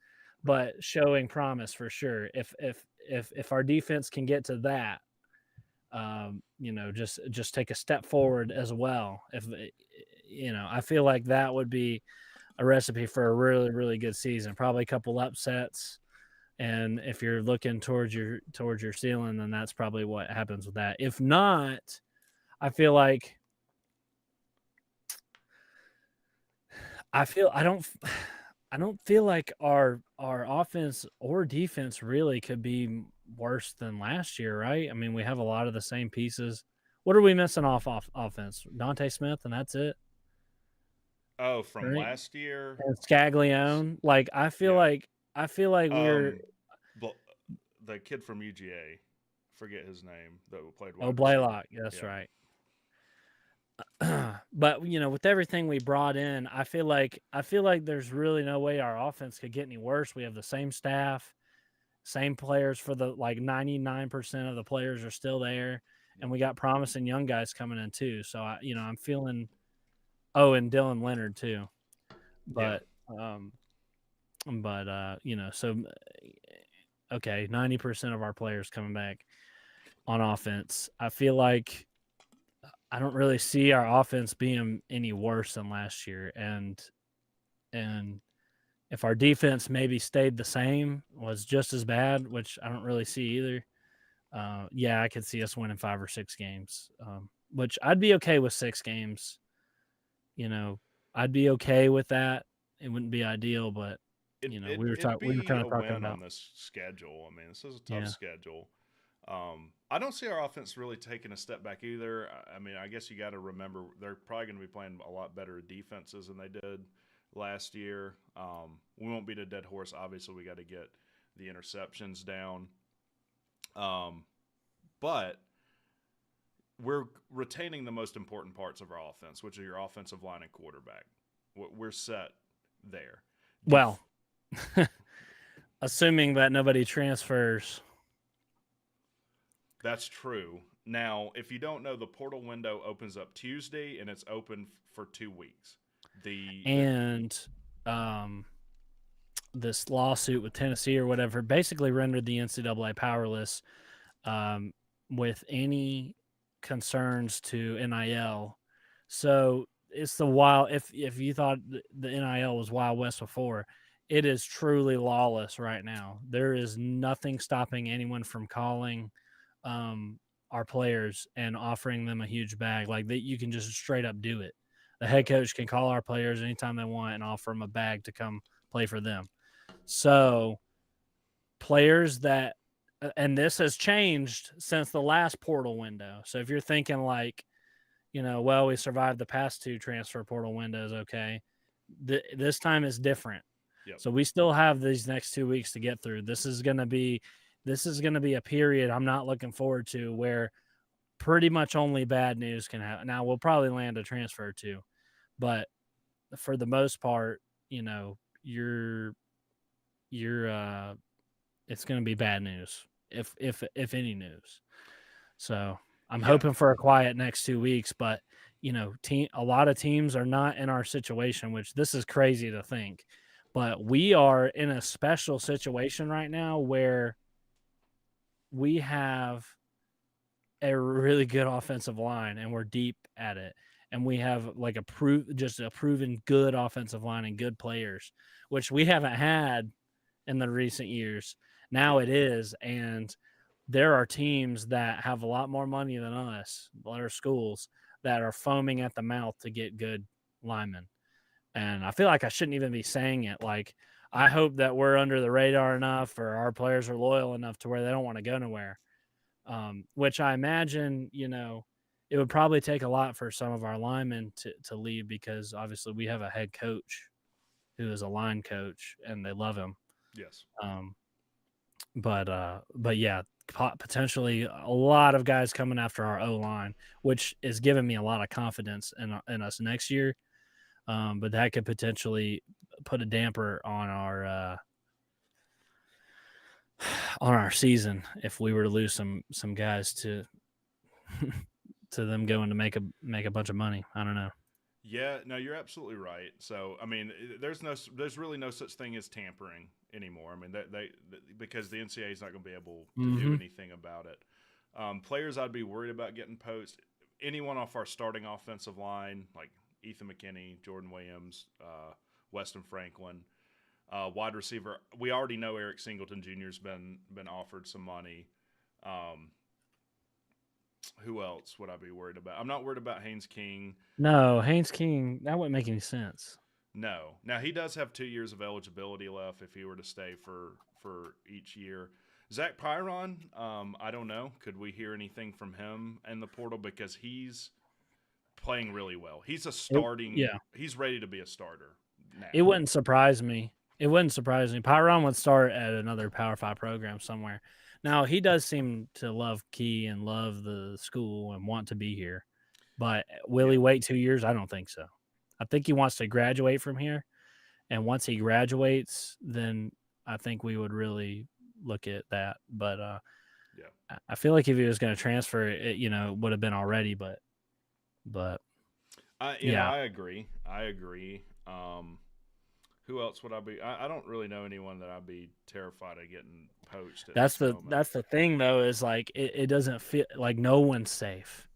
but showing promise for sure. If our defense can get to that, you know, just take a step forward as well. If, you know, I feel like that would be a recipe for a really, really good season, probably a couple upsets. And if you're looking towards your ceiling, then that's probably what happens with that. If not, I feel like I don't feel like our offense or defense really could be worse than last year, right? I mean, we have a lot of the same pieces. What are we missing off offense? Dante Smith, and that's it. Oh, from Right? last year, And Scaglione. Like I feel like we're the kid from UGA, forget his name, that played wide receiver. Blaylock. That's right. But, you know, with everything we brought in, I feel like there's really no way our offense could get any worse. We have the same staff, same players for the 99% of the players are still there, and we got promising young guys coming in too. So I'm feeling. Oh, and Dylan Leonard too. But you know, so okay, 90% of our players coming back on offense. I feel like I don't really see our offense being any worse than last year, and if our defense maybe stayed the same, was just as bad, which I don't really see either. Yeah, I could see us winning 5 or 6 games, which I'd be okay with 6 games. You know, I'd be okay with that. It wouldn't be ideal, but you know, we were kind of talking about on this schedule. I mean, this is a tough schedule. I don't see our offense really taking a step back either. I mean, I guess you got to remember they're probably going to be playing a lot better defenses than they did last year. We won't beat a dead horse. Obviously, we got to get the interceptions down. But we're retaining the most important parts of our offense, which are your offensive line and quarterback. We're set there. Well, assuming that nobody transfers. That's true. Now, if you don't know, the portal window opens up Tuesday, and it's open for 2 weeks. This lawsuit with Tennessee or whatever basically rendered the NCAA powerless with any concerns to NIL. So it's the wild. If you thought the NIL was Wild West before, it is truly lawless right now. There is nothing stopping anyone from calling our players and offering them a huge bag. Like that, you can just straight up do it. The head coach can call our players anytime they want and offer them a bag to come play for them. So players that, and this has changed since the last portal window. So if you're thinking like, well, we survived the past 2 transfer portal windows, okay, this time is different. Yep. So we still have these next 2 weeks to get through. This is going to be a period I'm not looking forward to, where pretty much only bad news can happen. Now we'll probably land a transfer too, but for the most part, you're it's going to be bad news, if any news. So I'm hoping for a quiet next 2 weeks, but a lot of teams are not in our situation, which this is crazy to think, but we are in a special situation right now where we have a really good offensive line and we're deep at it. And we have like a proven good offensive line and good players, which we haven't had in the recent years. Now it is. And there are teams that have a lot more money than us, our schools, that are foaming at the mouth to get good linemen. And I feel like I shouldn't even be saying it. Like, I hope that we're under the radar enough, or our players are loyal enough to where they don't want to go nowhere. Which I imagine, it would probably take a lot for some of our linemen to leave, because obviously we have a head coach who is a line coach and they love him. Yes. But yeah, potentially a lot of guys coming after our O-line, which is giving me a lot of confidence in us next year. But that could potentially put a damper on our season if we were to lose some guys to to them going to make a bunch of money. I don't know. Yeah, no, you're absolutely right. So, I mean, there's really no such thing as tampering anymore. I mean, because the NCAA is not going to be able to do anything about it. Players I'd be worried about getting poached, anyone off our starting offensive line, like Ethan McKinney, Jordan Williams, Weston Franklin. Wide receiver, we already know Eric Singleton Jr.'s been offered some money. Who else would I be worried about? I'm not worried about Haynes King. No, Haynes King, that wouldn't make any sense. No. Now, he does have 2 years of eligibility left if he were to stay for each year. Zach Pyron, I don't know. Could we hear anything from him in the portal? Because he's playing really well. He's he's ready to be a starter now. It wouldn't surprise me. Pyron would start at another Power 5 program somewhere. Now, he does seem to love Key and love the school and want to be here. But will he wait 2 years? I don't think so. I think he wants to graduate from here. And once he graduates, then I think we would really look at that. But I feel like if he was going to transfer, it would have been already. But I agree. Who else would I be? I don't really know anyone that I'd be terrified of getting poached. That's the thing, though, is like it doesn't feel like no one's safe.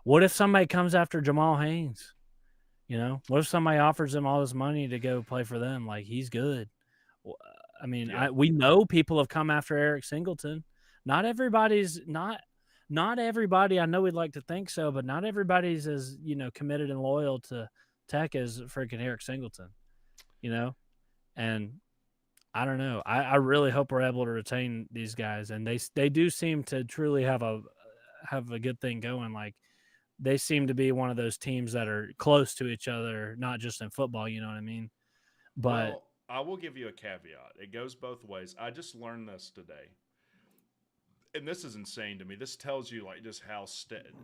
What if somebody comes after Jamal Haynes? What if somebody offers him all this money to go play for them? Like, he's good. I mean, we know people have come after Eric Singleton. Not everybody. I know we'd like to think so, but not everybody's as committed and loyal to Tech as freaking Eric Singleton. And I don't know. I really hope we're able to retain these guys, and they do seem to truly have a good thing going. Like, they seem to be one of those teams that are close to each other, not just in football. You know what I mean? But I will give you a caveat. It goes both ways. I just learned this today, and this is insane to me. This tells you like just how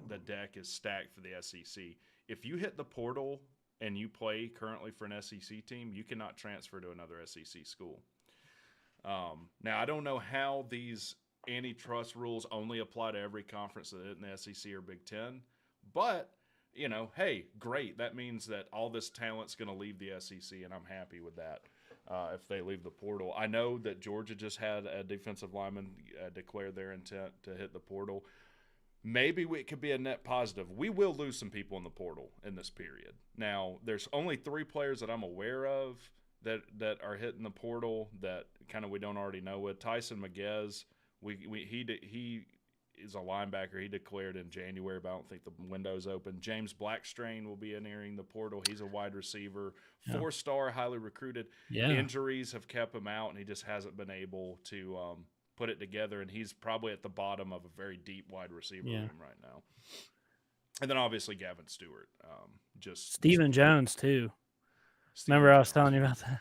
the deck is stacked for the SEC. If you hit the portal and you play currently for an SEC team, you cannot transfer to another SEC school. Now, I don't know how these antitrust rules only apply to every conference that isn't the SEC or Big Ten, but, hey, great. That means that all this talent's going to leave the SEC, and I'm happy with that if they leave the portal. I know that Georgia just had a defensive lineman declare their intent to hit the portal. maybe it could be a net positive. We will lose some people in the portal in this period. Now, there's only 3 players that I'm aware of that are hitting the portal that kind of we don't already know with. Tyson Maguez, he is a linebacker. He declared in January, but I don't think the window's open. James Blackstrain will be entering the portal. He's a wide receiver, 4-star, highly recruited. Yeah. Injuries have kept him out, and he just hasn't been able to put it together, and he's probably at the bottom of a very deep wide receiver room right now. And then obviously Gavin Stewart. Stephen Jones too. Remember I was telling you about that?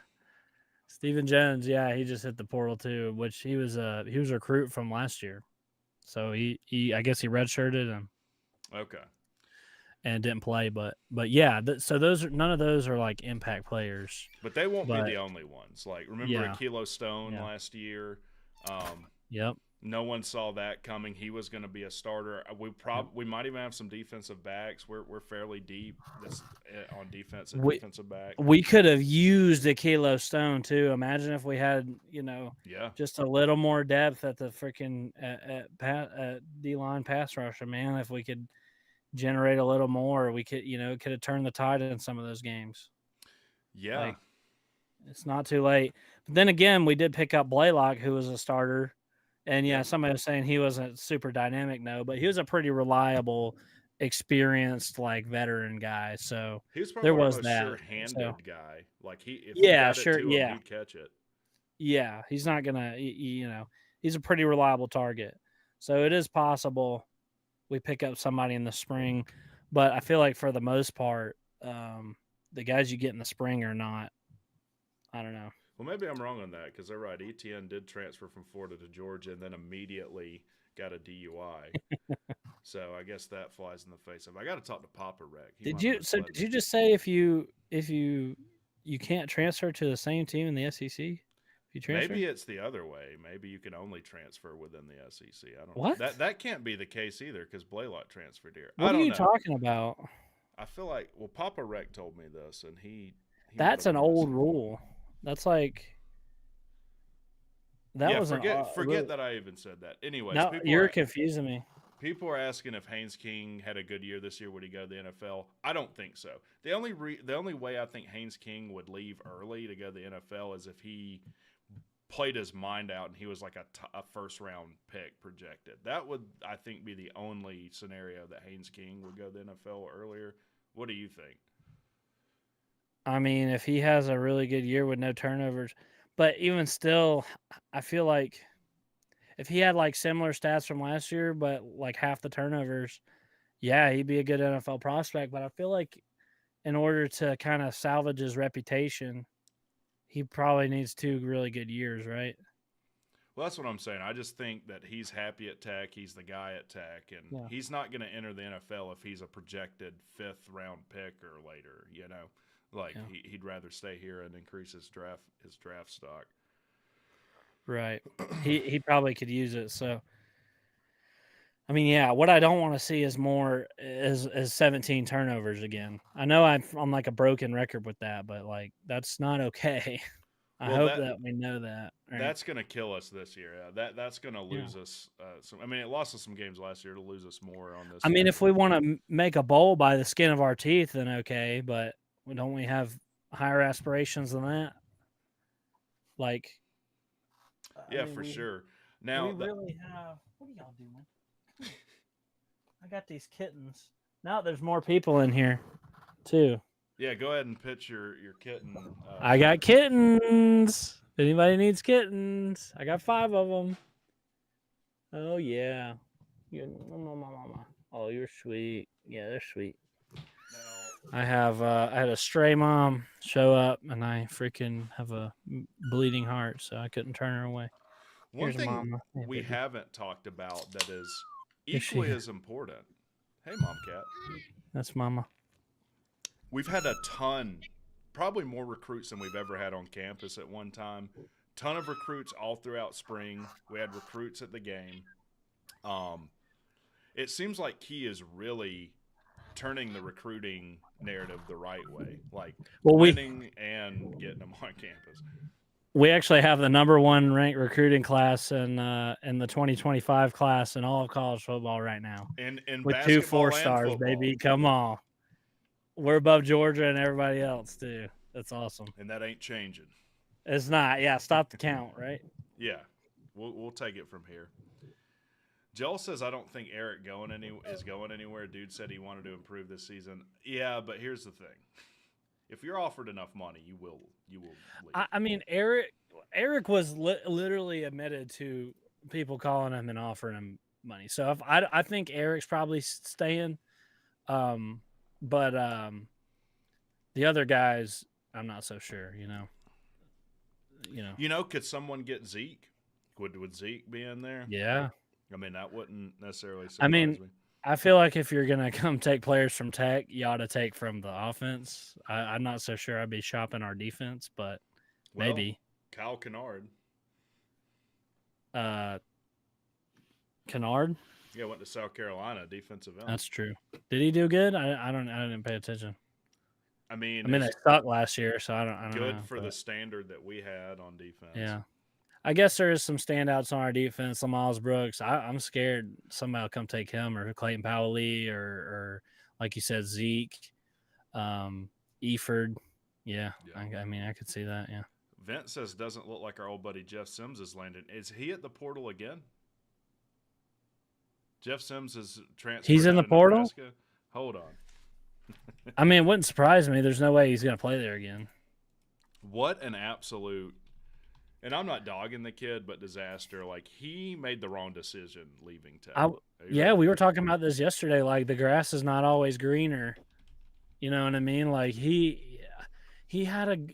Stephen Jones, yeah, he just hit the portal too, which he was a recruit from last year. So he I guess he redshirted him. Okay. And didn't play, but yeah, so none of those are like impact players. But they won't be the only ones. Like remember Akilo Stone last year? Yep. No one saw that coming. He was going to be a starter. We might even have some defensive backs. We're fairly deep on defense and defensive back. We could have used Akilo Stone too. Imagine if we had, just a little more depth at the freaking at D-line pass rusher, man. If we could generate a little more, we could, could have turned the tide in some of those games. Yeah. Like, it's not too late. But then again, we did pick up Blaylock, who was a starter. And somebody was saying he wasn't super dynamic, but he was a pretty reliable, experienced, like veteran guy. So he was probably there was the most that sure-handed guy. Like if he'd catch it. Yeah, he's not gonna. He's a pretty reliable target. So it is possible we pick up somebody in the spring, but I feel like for the most part, the guys you get in the spring are not. I don't know. Well, maybe I'm wrong on that because they're right. Etienne did transfer from Florida to Georgia and then immediately got a DUI. So I guess that flies in the face of. I got to talk to Papa Wreck. Did you just say if you can't transfer to the same team in the SEC? If you transfer? Maybe it's the other way. Maybe you can only transfer within the SEC. I don't know. What? That can't be the case either because Blaylock transferred here. What are you talking about? I feel like Papa Wreck told me this, and he that's an old rule. That's like that was forget that I even said that. Anyways, no, you're confusing me. People are asking if Haynes King had a good year this year. Would he go to the NFL? I don't think so. The only way I think Haynes King would leave early to go to the NFL is if he played his mind out and he was like a first-round pick projected. That would, I think, be the only scenario that Haynes King would go to the NFL earlier. What do you think? I mean, if he has a really good year with no turnovers, but even still, I feel like if he had like similar stats from last year, but like half the turnovers, he'd be a good NFL prospect. But I feel like in order to kind of salvage his reputation, he probably needs 2 really good years, right? Well, that's what I'm saying. I just think that he's happy at Tech. He's the guy at Tech, and he's not going to enter the NFL if he's a projected 5th-round pick or later, Like he'd rather stay here and increase his draft stock. Right. He probably could use it. So, I mean, what I don't want to see is more is 17 turnovers again. I know I'm like a broken record with that, but like that's not okay. I hope that we know that. Right? That's going to kill us this year. That's going to lose us. It lost us some games last year to lose us more on this. I mean, if we want to make a bowl by the skin of our teeth, then okay. But don't we have higher aspirations than that? Like, for sure. Now we really have. What are y'all doing? I got these kittens. Now there's more people in here, too. Yeah, go ahead and pitch your kitten. I got kittens. If anybody needs kittens, I got 5 of them. Oh yeah. Oh, you're sweet. Yeah, they're sweet. I had a stray mom show up, and I freaking have a bleeding heart, so I couldn't turn her away. One thing we haven't talked about that is equally as important. Hey, Mom Cat. That's Mama. We've had a ton, probably more recruits than we've ever had on campus at one time. Ton of recruits all throughout spring. We had recruits at the game. It seems like Key is really turning the recruiting narrative the right way, like winning and getting them on campus. We actually have the #1 ranked recruiting class in the 2025 class in all of college football right now. In With 2 basketball and 4-stars, football. baby. Come on. We're above Georgia and everybody else too. That's awesome. And that ain't changing. It's not. Yeah, stop the count, right? Yeah, we'll take it from here. Joel says, I don't think Eric is going anywhere. Dude said he wanted to improve this season. Yeah, but here's the thing. If you're offered enough money, you will leave. I mean, Eric was literally admitted to people calling him and offering him money. So if I think Eric's probably staying, but the other guys, I'm not so sure. Could someone get Zeke? Would Zeke be in there? Yeah. I mean, that wouldn't necessarily surprise me. I feel like if you're gonna come take players from Tech, you ought to take from the offense. I'm not so sure I'd be shopping our defense, but maybe Kyle Kennard. Kennard. Yeah, went to South Carolina, defensive end. That's true. Did he do good? I didn't pay attention. I mean, they sucked last year, so I don't good know, for the standard that we had on defense. Yeah. I guess there is some standouts on our defense. Miles Brooks. I'm scared somebody will come take him, or Clayton Powell-Lee, or like you said, Zeke, Eford. Yeah. I mean, I could see that. Yeah. Vince says doesn't look like our old buddy Jeff Sims is landing. Is he at the portal again? Jeff Sims is transferred. He's in the portal. Nebraska? Hold on. I mean, it wouldn't surprise me. There's no way he's going to play there again. What an absolute. And I'm not dogging the kid, but disaster. Like, he made the wrong decision leaving Tech. We were talking about this yesterday. Like, the grass is not always greener. You know what I mean? Like, he had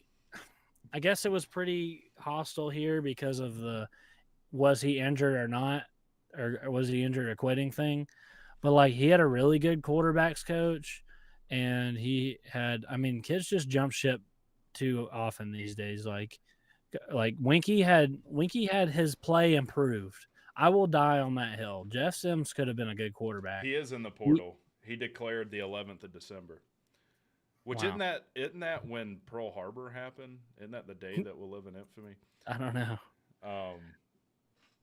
I guess it was pretty hostile here because of was he injured or not, or was he injured or quitting thing. But, like, he had a really good quarterbacks coach, and kids just jump ship too often these days. Like Winky had his play improved. I will die on that hill. Jeff Sims could have been a good quarterback. He is in the portal. He declared the 11th of December. Which wow. isn't that when Pearl Harbor happened? Isn't that the day that will live in infamy? I don't know.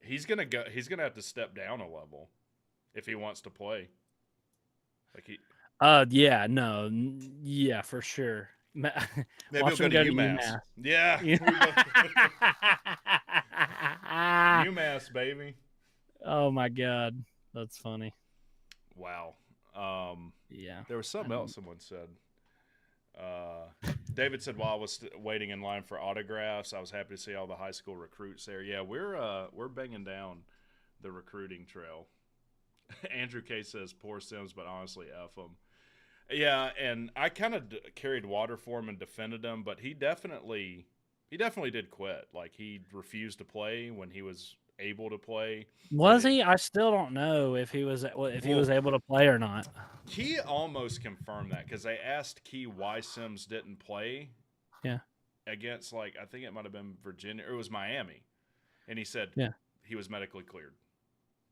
He's gonna have to step down a level if he wants to play. Yeah, for sure. Maybe he'll go to UMass. Yeah. UMass, baby. Oh my God, that's funny. Wow. Yeah. There was something else someone said. David said while I was waiting in line for autographs, I was happy to see all the high school recruits there. Yeah, we're banging down the recruiting trail. Andrew K says poor Sims, but honestly, F him. Yeah, and I kind of carried water for him and defended him, but he definitely did quit. Like, he refused to play when he was able to play. Was he? I still don't know if he was able to play or not. Key almost confirmed that because they asked Key why Sims didn't play. Yeah. Against, like, I think it might have been Virginia or it was Miami, and he said he was medically cleared.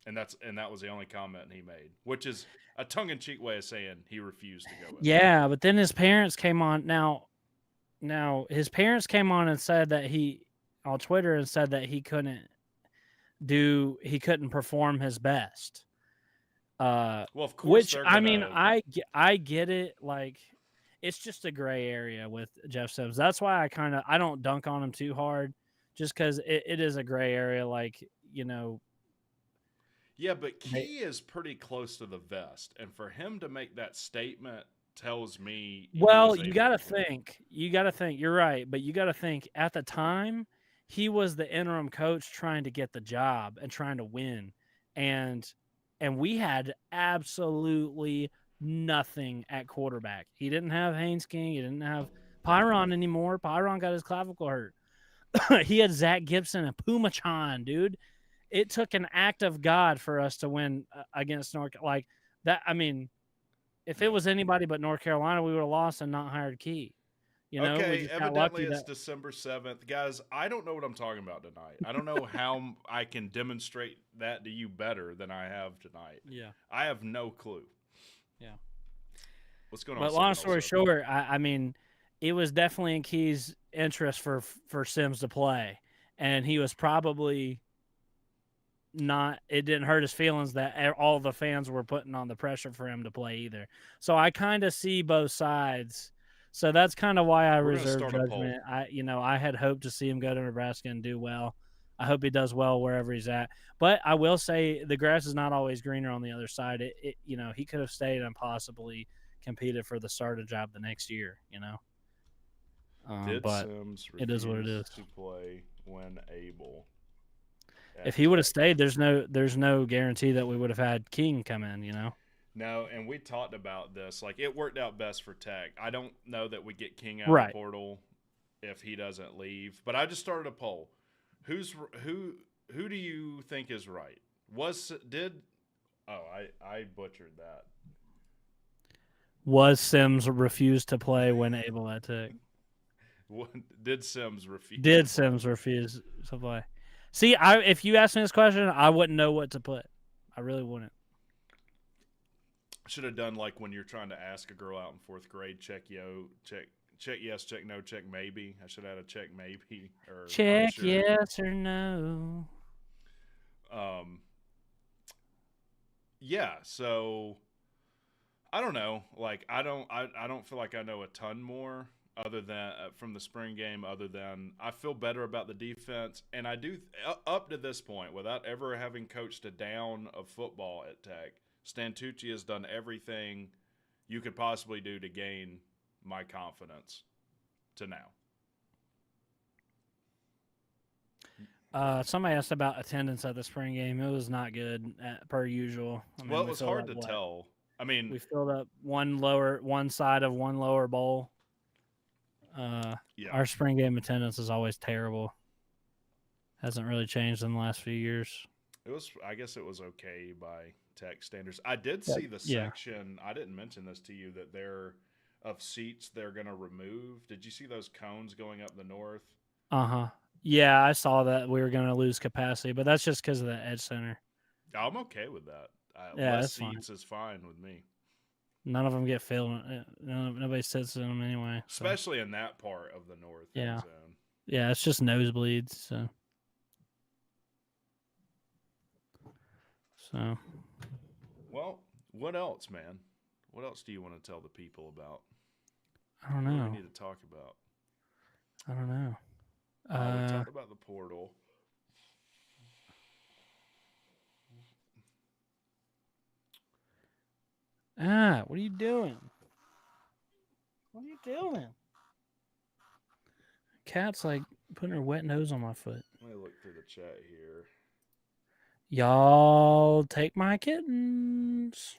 And that was the only comment he made, which is a tongue-in-cheek way of saying he refused to go in. Yeah, but then his parents came on. Now his parents came on and said that on Twitter and said that he couldn't perform his best. Well, of course. Which I get it. Like, it's just a gray area with Jeff Sims. That's why I don't dunk on him too hard, just because it is a gray area. Like, Yeah, but Key is pretty close to the vest, and for him to make that statement tells me. Well, you got to think. You're right, but you got to think at the time he was the interim coach trying to get the job and trying to win, and we had absolutely nothing at quarterback. He didn't have Haynes King. He didn't have Pyron anymore. Pyron got his clavicle hurt. He had Zach Gibson and Puma Chan, dude. It took an act of God for us to win against North. Like that. I mean, if it was anybody but North Carolina, we would have lost and not hired Key. Okay, evidently it's December 7th. Guys, I don't know what I'm talking about tonight. I don't know how I can demonstrate that to you better than I have tonight. Yeah. I have no clue. Yeah. What's going on? But long story short, I mean, it was definitely in Key's interest for Sims to play, and he was probably not. It didn't hurt his feelings that all the fans were putting on the pressure for him to play either. So I kind of see both sides. So that's kind of why I We're gonna reserve start a poll. judgment. I had hoped to see him go to Nebraska and do well. I hope he does well wherever he's at. But I will say the grass is not always greener on the other side. He could have stayed and possibly competed for the starting job the next year. Did But Sims it is what it refuse is. to play when able? If he would have stayed, there's no guarantee that we would have had King come in. No, and we talked about this. Like, it worked out best for Tech. I don't know that we get King out of Right. the portal if he doesn't leave. But I just started a poll. Who do you think is right? I butchered that. Was Sims refused to play when able at Tech? Did Sims refuse? Did Sims refuse to play? See, if you asked me this question, I wouldn't know what to put. I really wouldn't. Should have done like when you're trying to ask a girl out in 4th grade, check yes, check no, check maybe. I should have had a check maybe or Check sure. yes or no. Yeah, so I don't know. Like I don't feel like I know a ton more other than from the spring game. Other than I feel better about the defense, and I do up to this point without ever having coached a down of football at Tech. Stantucci has done everything you could possibly do to gain my confidence to now. Somebody asked about attendance at the spring game. It was not good per usual. Well, it was hard to tell. I mean, we filled up one side of one lower bowl. yeah. Our spring game attendance is always terrible. Hasn't really changed in the last few years. I guess it was okay by Tech standards. I did see the section. I didn't mention this to you that they're going to remove. Did you see those cones going up the north? Yeah, I saw that we were going to lose capacity, but that's just because of the Edge Center. I'm okay with that. Less seats is fine with me. None of them get filled. Nobody sits in them anyway. Especially in that part of the north zone. Yeah, it's just nosebleeds. So. Well, what else, man? What else do you want to tell the people about? I don't know. What do we need to talk about? I don't know. We talked about the portal. What are you doing? What are you doing? Cat's like putting her wet nose on my foot. Let me look through the chat here. Y'all take my kittens.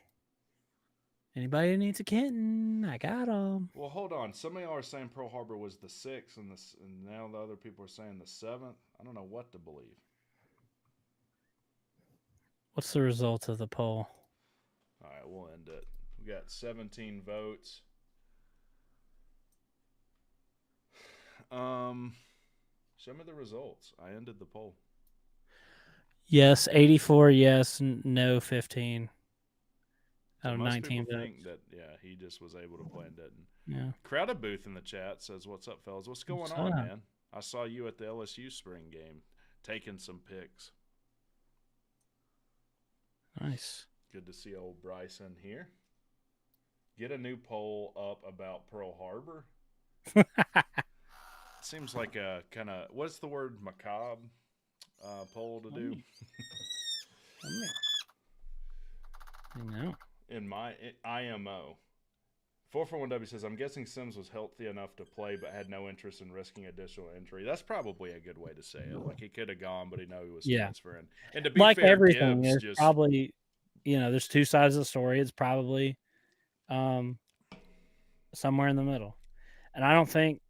Anybody who needs a kitten, I got them. Well, hold on. Some of y'all are saying Pearl Harbor was the 6th, and now the other people are saying the 7th. I don't know what to believe. What's the result of the poll? All right, we'll end it. We got 17 votes. Show me the results. I ended the poll. Yes, 84. Yes, no, 15. So most 19 people votes. think that he just was able to play and didn't. Yeah. Crowded Booth in the chat says, "What's up, fellas? What's going on, man? I saw you at the LSU spring game, taking some pics. Nice. Good to see old Bryson here. Get a new poll up about Pearl Harbor. Seems like a kind of what's the word macabre poll to do. I know. In my IMO, 441W says, "I'm guessing Sims was healthy enough to play, but had no interest in risking additional injury." That's probably a good way to say it. Like he could have gone, but he knew he was transferring. And to be like fair, everything, Gibbs there's probably, there's two sides of the story. It's probably, somewhere in the middle. And I don't think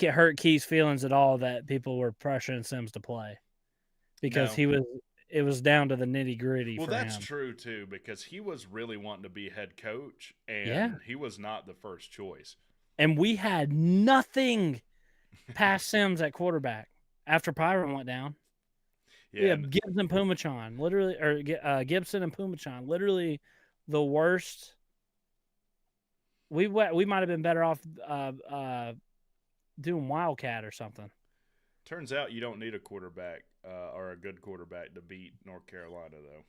it hurt Key's feelings at all that people were pressuring Sims to play, because it was down to the nitty gritty. Well, for that's him. true too, because he was really wanting to be head coach, and he was not the first choice. And we had nothing past Sims at quarterback after Pyron went down. Yeah, we had Gibson and Pumachan, literally, or Gibson and Pumachan, literally the worst we might have been better off doing Wildcat or something. Turns out you don't need a quarterback or a good quarterback to beat North Carolina, though.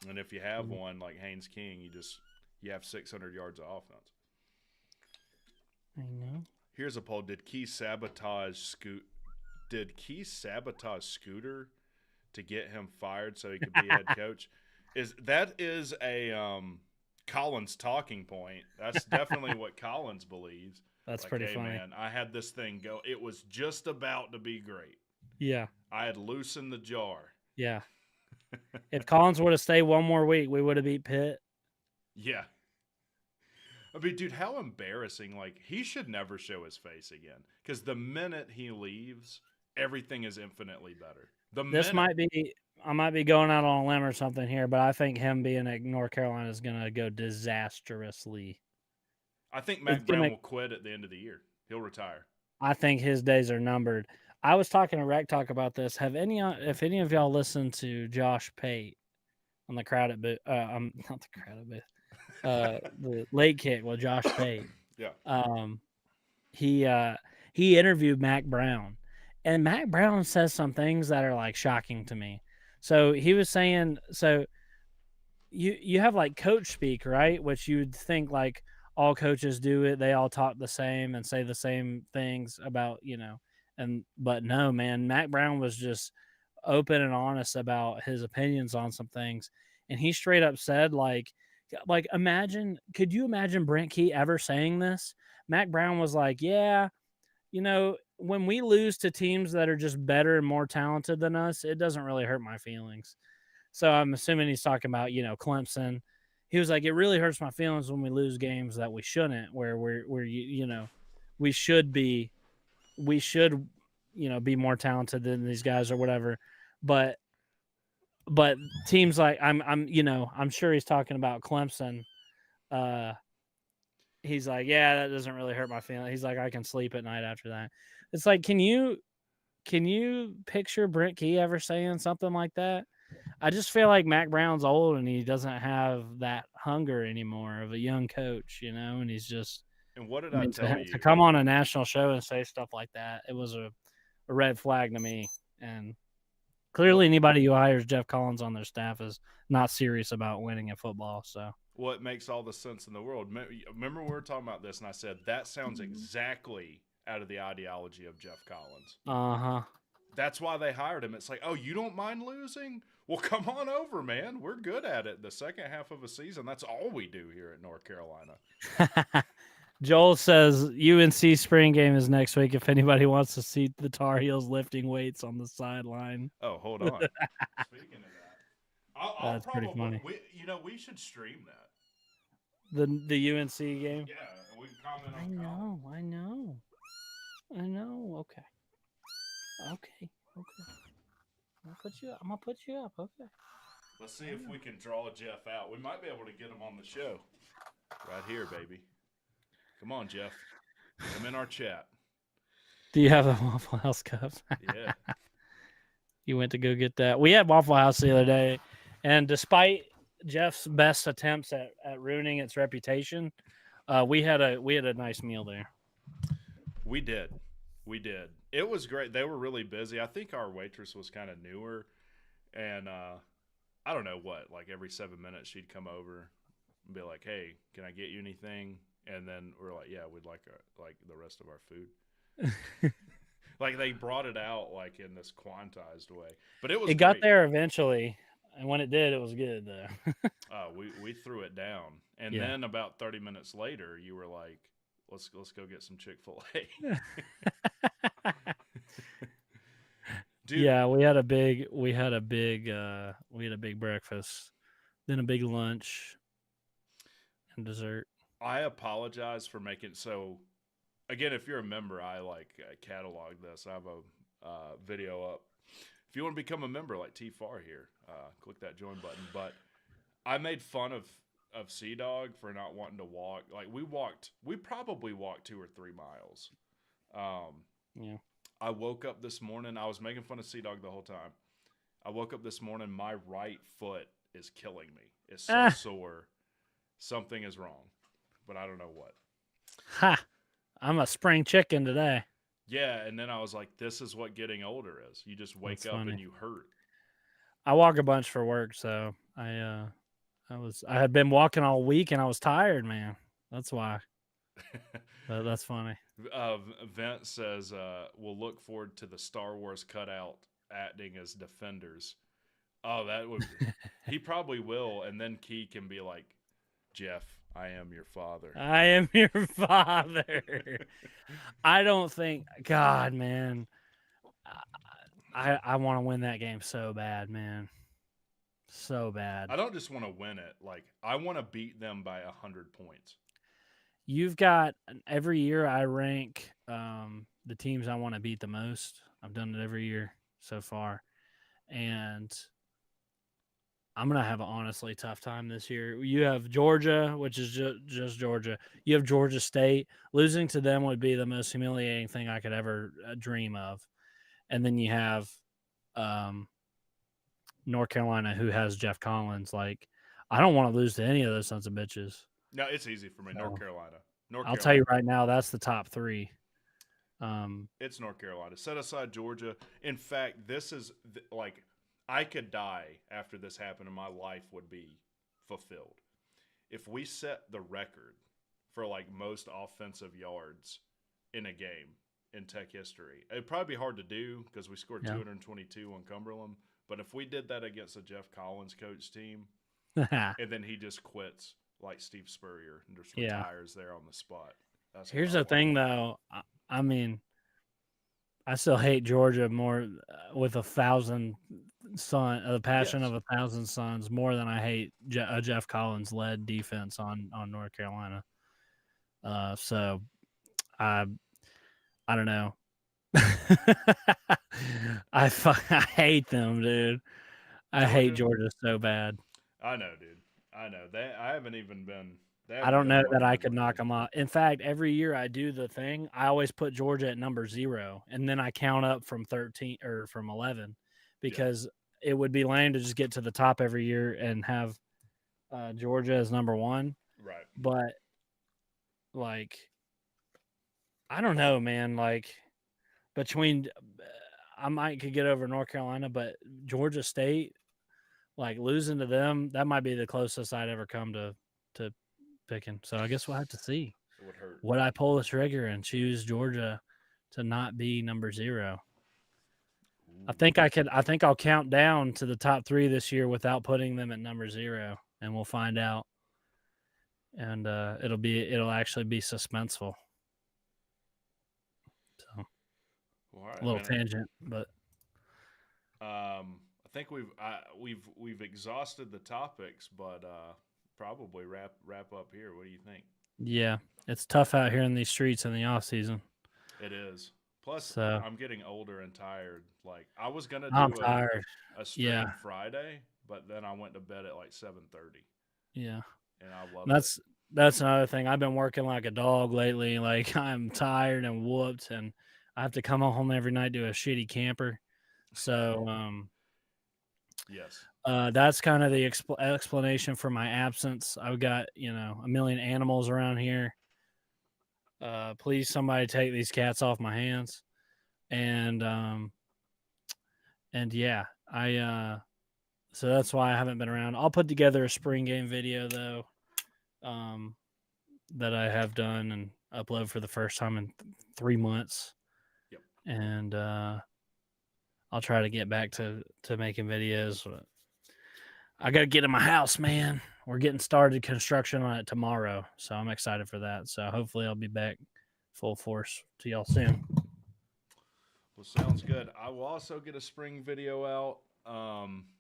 And if you have one like Haynes King, you have 600 yards of offense. I know. Here's a poll: Did Key sabotage Scooter to get him fired so he could be head coach? That is a Collins talking point. That's definitely what Collins believes. That's like, pretty hey, funny. Man, I had this thing go. It was just about to be great. Yeah. I had loosened the jar. Yeah. If Collins would have stayed one more week, we would have beat Pitt. Yeah. I mean, dude, how embarrassing. Like, he should never show his face again. Because the minute he leaves, everything is infinitely better. I might be going out on a limb or something here, but I think him being at North Carolina is going to go disastrously. I think Mac Brown will quit at the end of the year. He'll retire. I think his days are numbered. I was talking to WreckTalk about this. If any of y'all listened to Josh Pate on the Crowded Booth, not the Crowded Booth, the Late Kick with Josh Pate. Yeah. He interviewed Mac Brown, and Mac Brown says some things that are like shocking to me. So he was saying, you have like coach speak, right? Which you'd think like all coaches do it. They all talk the same and say the same things about, but no, man, Mac Brown was just open and honest about his opinions on some things. And he straight up said, like could you imagine Brent Key ever saying this? Mac Brown was like, yeah, when we lose to teams that are just better and more talented than us, it doesn't really hurt my feelings. So I'm assuming he's talking about, Clemson. He was like, it really hurts my feelings when we lose games that we shouldn't, where we should be be more talented than these guys or whatever. But teams like I'm sure he's talking about Clemson. He's like, yeah, that doesn't really hurt my feelings. He's like, I can sleep at night after that. It's like, can you picture Brent Key ever saying something like that? I just feel like Mac Brown's old and he doesn't have that hunger anymore of a young coach, and he's just. And what did I tell you? To come on a national show and say stuff like that, it was a red flag to me. And clearly anybody who hires Jeff Collins on their staff is not serious about winning in football. So. Well, it makes all the sense in the world. Remember we were talking about this, and I said, that sounds exactly out of the ideology of Jeff Collins. Uh-huh. That's why they hired him. It's like, oh, you don't mind losing? Well, come on over, man. We're good at it. The second half of a season, that's all we do here at North Carolina. Joel says UNC spring game is next week if anybody wants to see the Tar Heels lifting weights on the sideline. Oh, hold on. Speaking of that, that's pretty funny. We should stream that. The UNC game? Yeah, we can comment on I know. Okay. I'm gonna put you up. Okay. Let's see if we can draw Jeff out. We might be able to get him on the show. Right here, baby. Come on, Jeff. Come in our chat. Do you have a Waffle House cup? Yeah. You went to go get that. We had Waffle House the other day, and despite Jeff's best attempts at ruining its reputation, we had a nice meal there. We did. It was great. They were really busy. I think our waitress was kind of newer, and I don't know what. Like every 7 minutes, she'd come over and be like, "Hey, can I get you anything?" And then we're like, "Yeah, we'd like the rest of our food." Like they brought it out like in this quantized way, but it was. It got there eventually, and when it did, it was good though. We threw it down, and then about 30 minutes later, you were like, "Let's go get some Chick-fil-A." Dude. Yeah, we had a big breakfast, then a big lunch, and dessert. I apologize for making so. Again, if you're a member, I catalog this. I have a video up. If you want to become a member like T-Far here, click that join button. But I made fun of Cdogg for not wanting to walk. Like we probably walked 2 or 3 miles. Yeah. I woke up this morning. I was making fun of Cdogg the whole time. I woke up this morning. My right foot is killing me. It's so sore. Something is wrong. but I don't know what. Ha! I'm a spring chicken today. Yeah, and then I was like, this is what getting older is. You just wake That's up funny. and you hurt. I walk a bunch for work, so I had been walking all week and I was tired, man. That's why. That's funny. Vince says, we'll look forward to the Star Wars cutout acting as defenders. Oh, that would he probably will, and then Key can be like, Jeff, I am your father. I am your father. I don't think God, man. I want to win that game so bad, man. So bad. I don't just want to win it. Like, I want to beat them by 100 points. You've got every year I rank the teams I want to beat the most. I've done it every year so far. And I'm going to have an honestly tough time this year. You have Georgia, which is just Georgia. You have Georgia State. Losing to them would be the most humiliating thing I could ever dream of. And then you have North Carolina, who has Jeff Collins. Like, I don't want to lose to any of those sons of bitches. No, it's easy for me. North Carolina. I'll tell you right now, that's the top three. It's North Carolina. Set aside Georgia. In fact, this is like, I could die after this happened and my life would be fulfilled. If we set the record for like most offensive yards in a game in Tech history, it'd probably be hard to do because we scored 222 on Cumberland. But if we did that against a Jeff Collins coach team, and then he just quits like Steve Spurrier and just retires there on the spot. Here's the thing, though. I mean, I still hate Georgia more with the passion of 1,000 suns more than I hate a Jeff Collins led defense on North Carolina. So I don't know. I hate them, dude. I hate Georgia so bad. I know, dude. I know. I haven't even been. I don't know that I could knock them off. In fact, every year I do the thing, I always put Georgia at number 0, and then I count up from 13 or from 11 because it would be lame to just get to the top every year and have Georgia as number 1. Right. But, like, I don't know, man. Like, between I could get over North Carolina, but Georgia State, like, losing to them, that might be the closest I'd ever come to picking. So I guess we'll have to see. It would hurt. Would I pull the trigger and choose Georgia to not be number 0? Ooh. I think I'll count down to the top 3 this year without putting them at number 0, and we'll find out. And it'll actually be suspenseful. So, all right, a little tangent, but I think we've exhausted the topics, but probably wrap up here. What do you think? Yeah, it's tough out here in these streets in the off season. It is. Plus, I'm getting older and tired. Like, I was gonna do a stream Friday, but then I went to bed at like 7:30. Yeah, and I love it. That's another thing. I've been working like a dog lately. Like, I'm tired and whooped, and I have to come home every night to a shitty camper. So, yes. That's kind of the explanation for my absence. I've got, a million animals around here. Please, somebody take these cats off my hands. And yeah, so that's why I haven't been around. I'll put together a spring game video though, that I have done and upload for the first time in 3 months. Yep. And, I'll try to get back to making videos. I got to get in my house, man. We're getting started construction on it tomorrow, so I'm excited for that. So hopefully I'll be back full force to y'all soon. Well, sounds good. I will also get a spring video out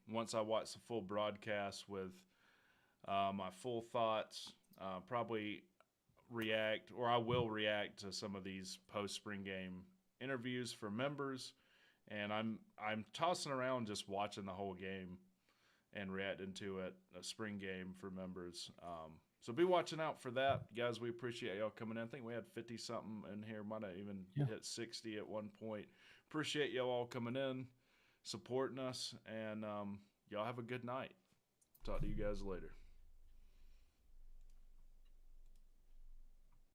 once I watch the full broadcast with my full thoughts. Probably I will react to some of these post-spring game interviews for members. And I'm tossing around just watching the whole game and reacting to it, a spring game for members. So be watching out for that. Guys, we appreciate y'all coming in. I think we had 50-something in here. Might have even hit 60 at one point. Appreciate y'all all coming in, supporting us, and y'all have a good night. Talk to you guys later.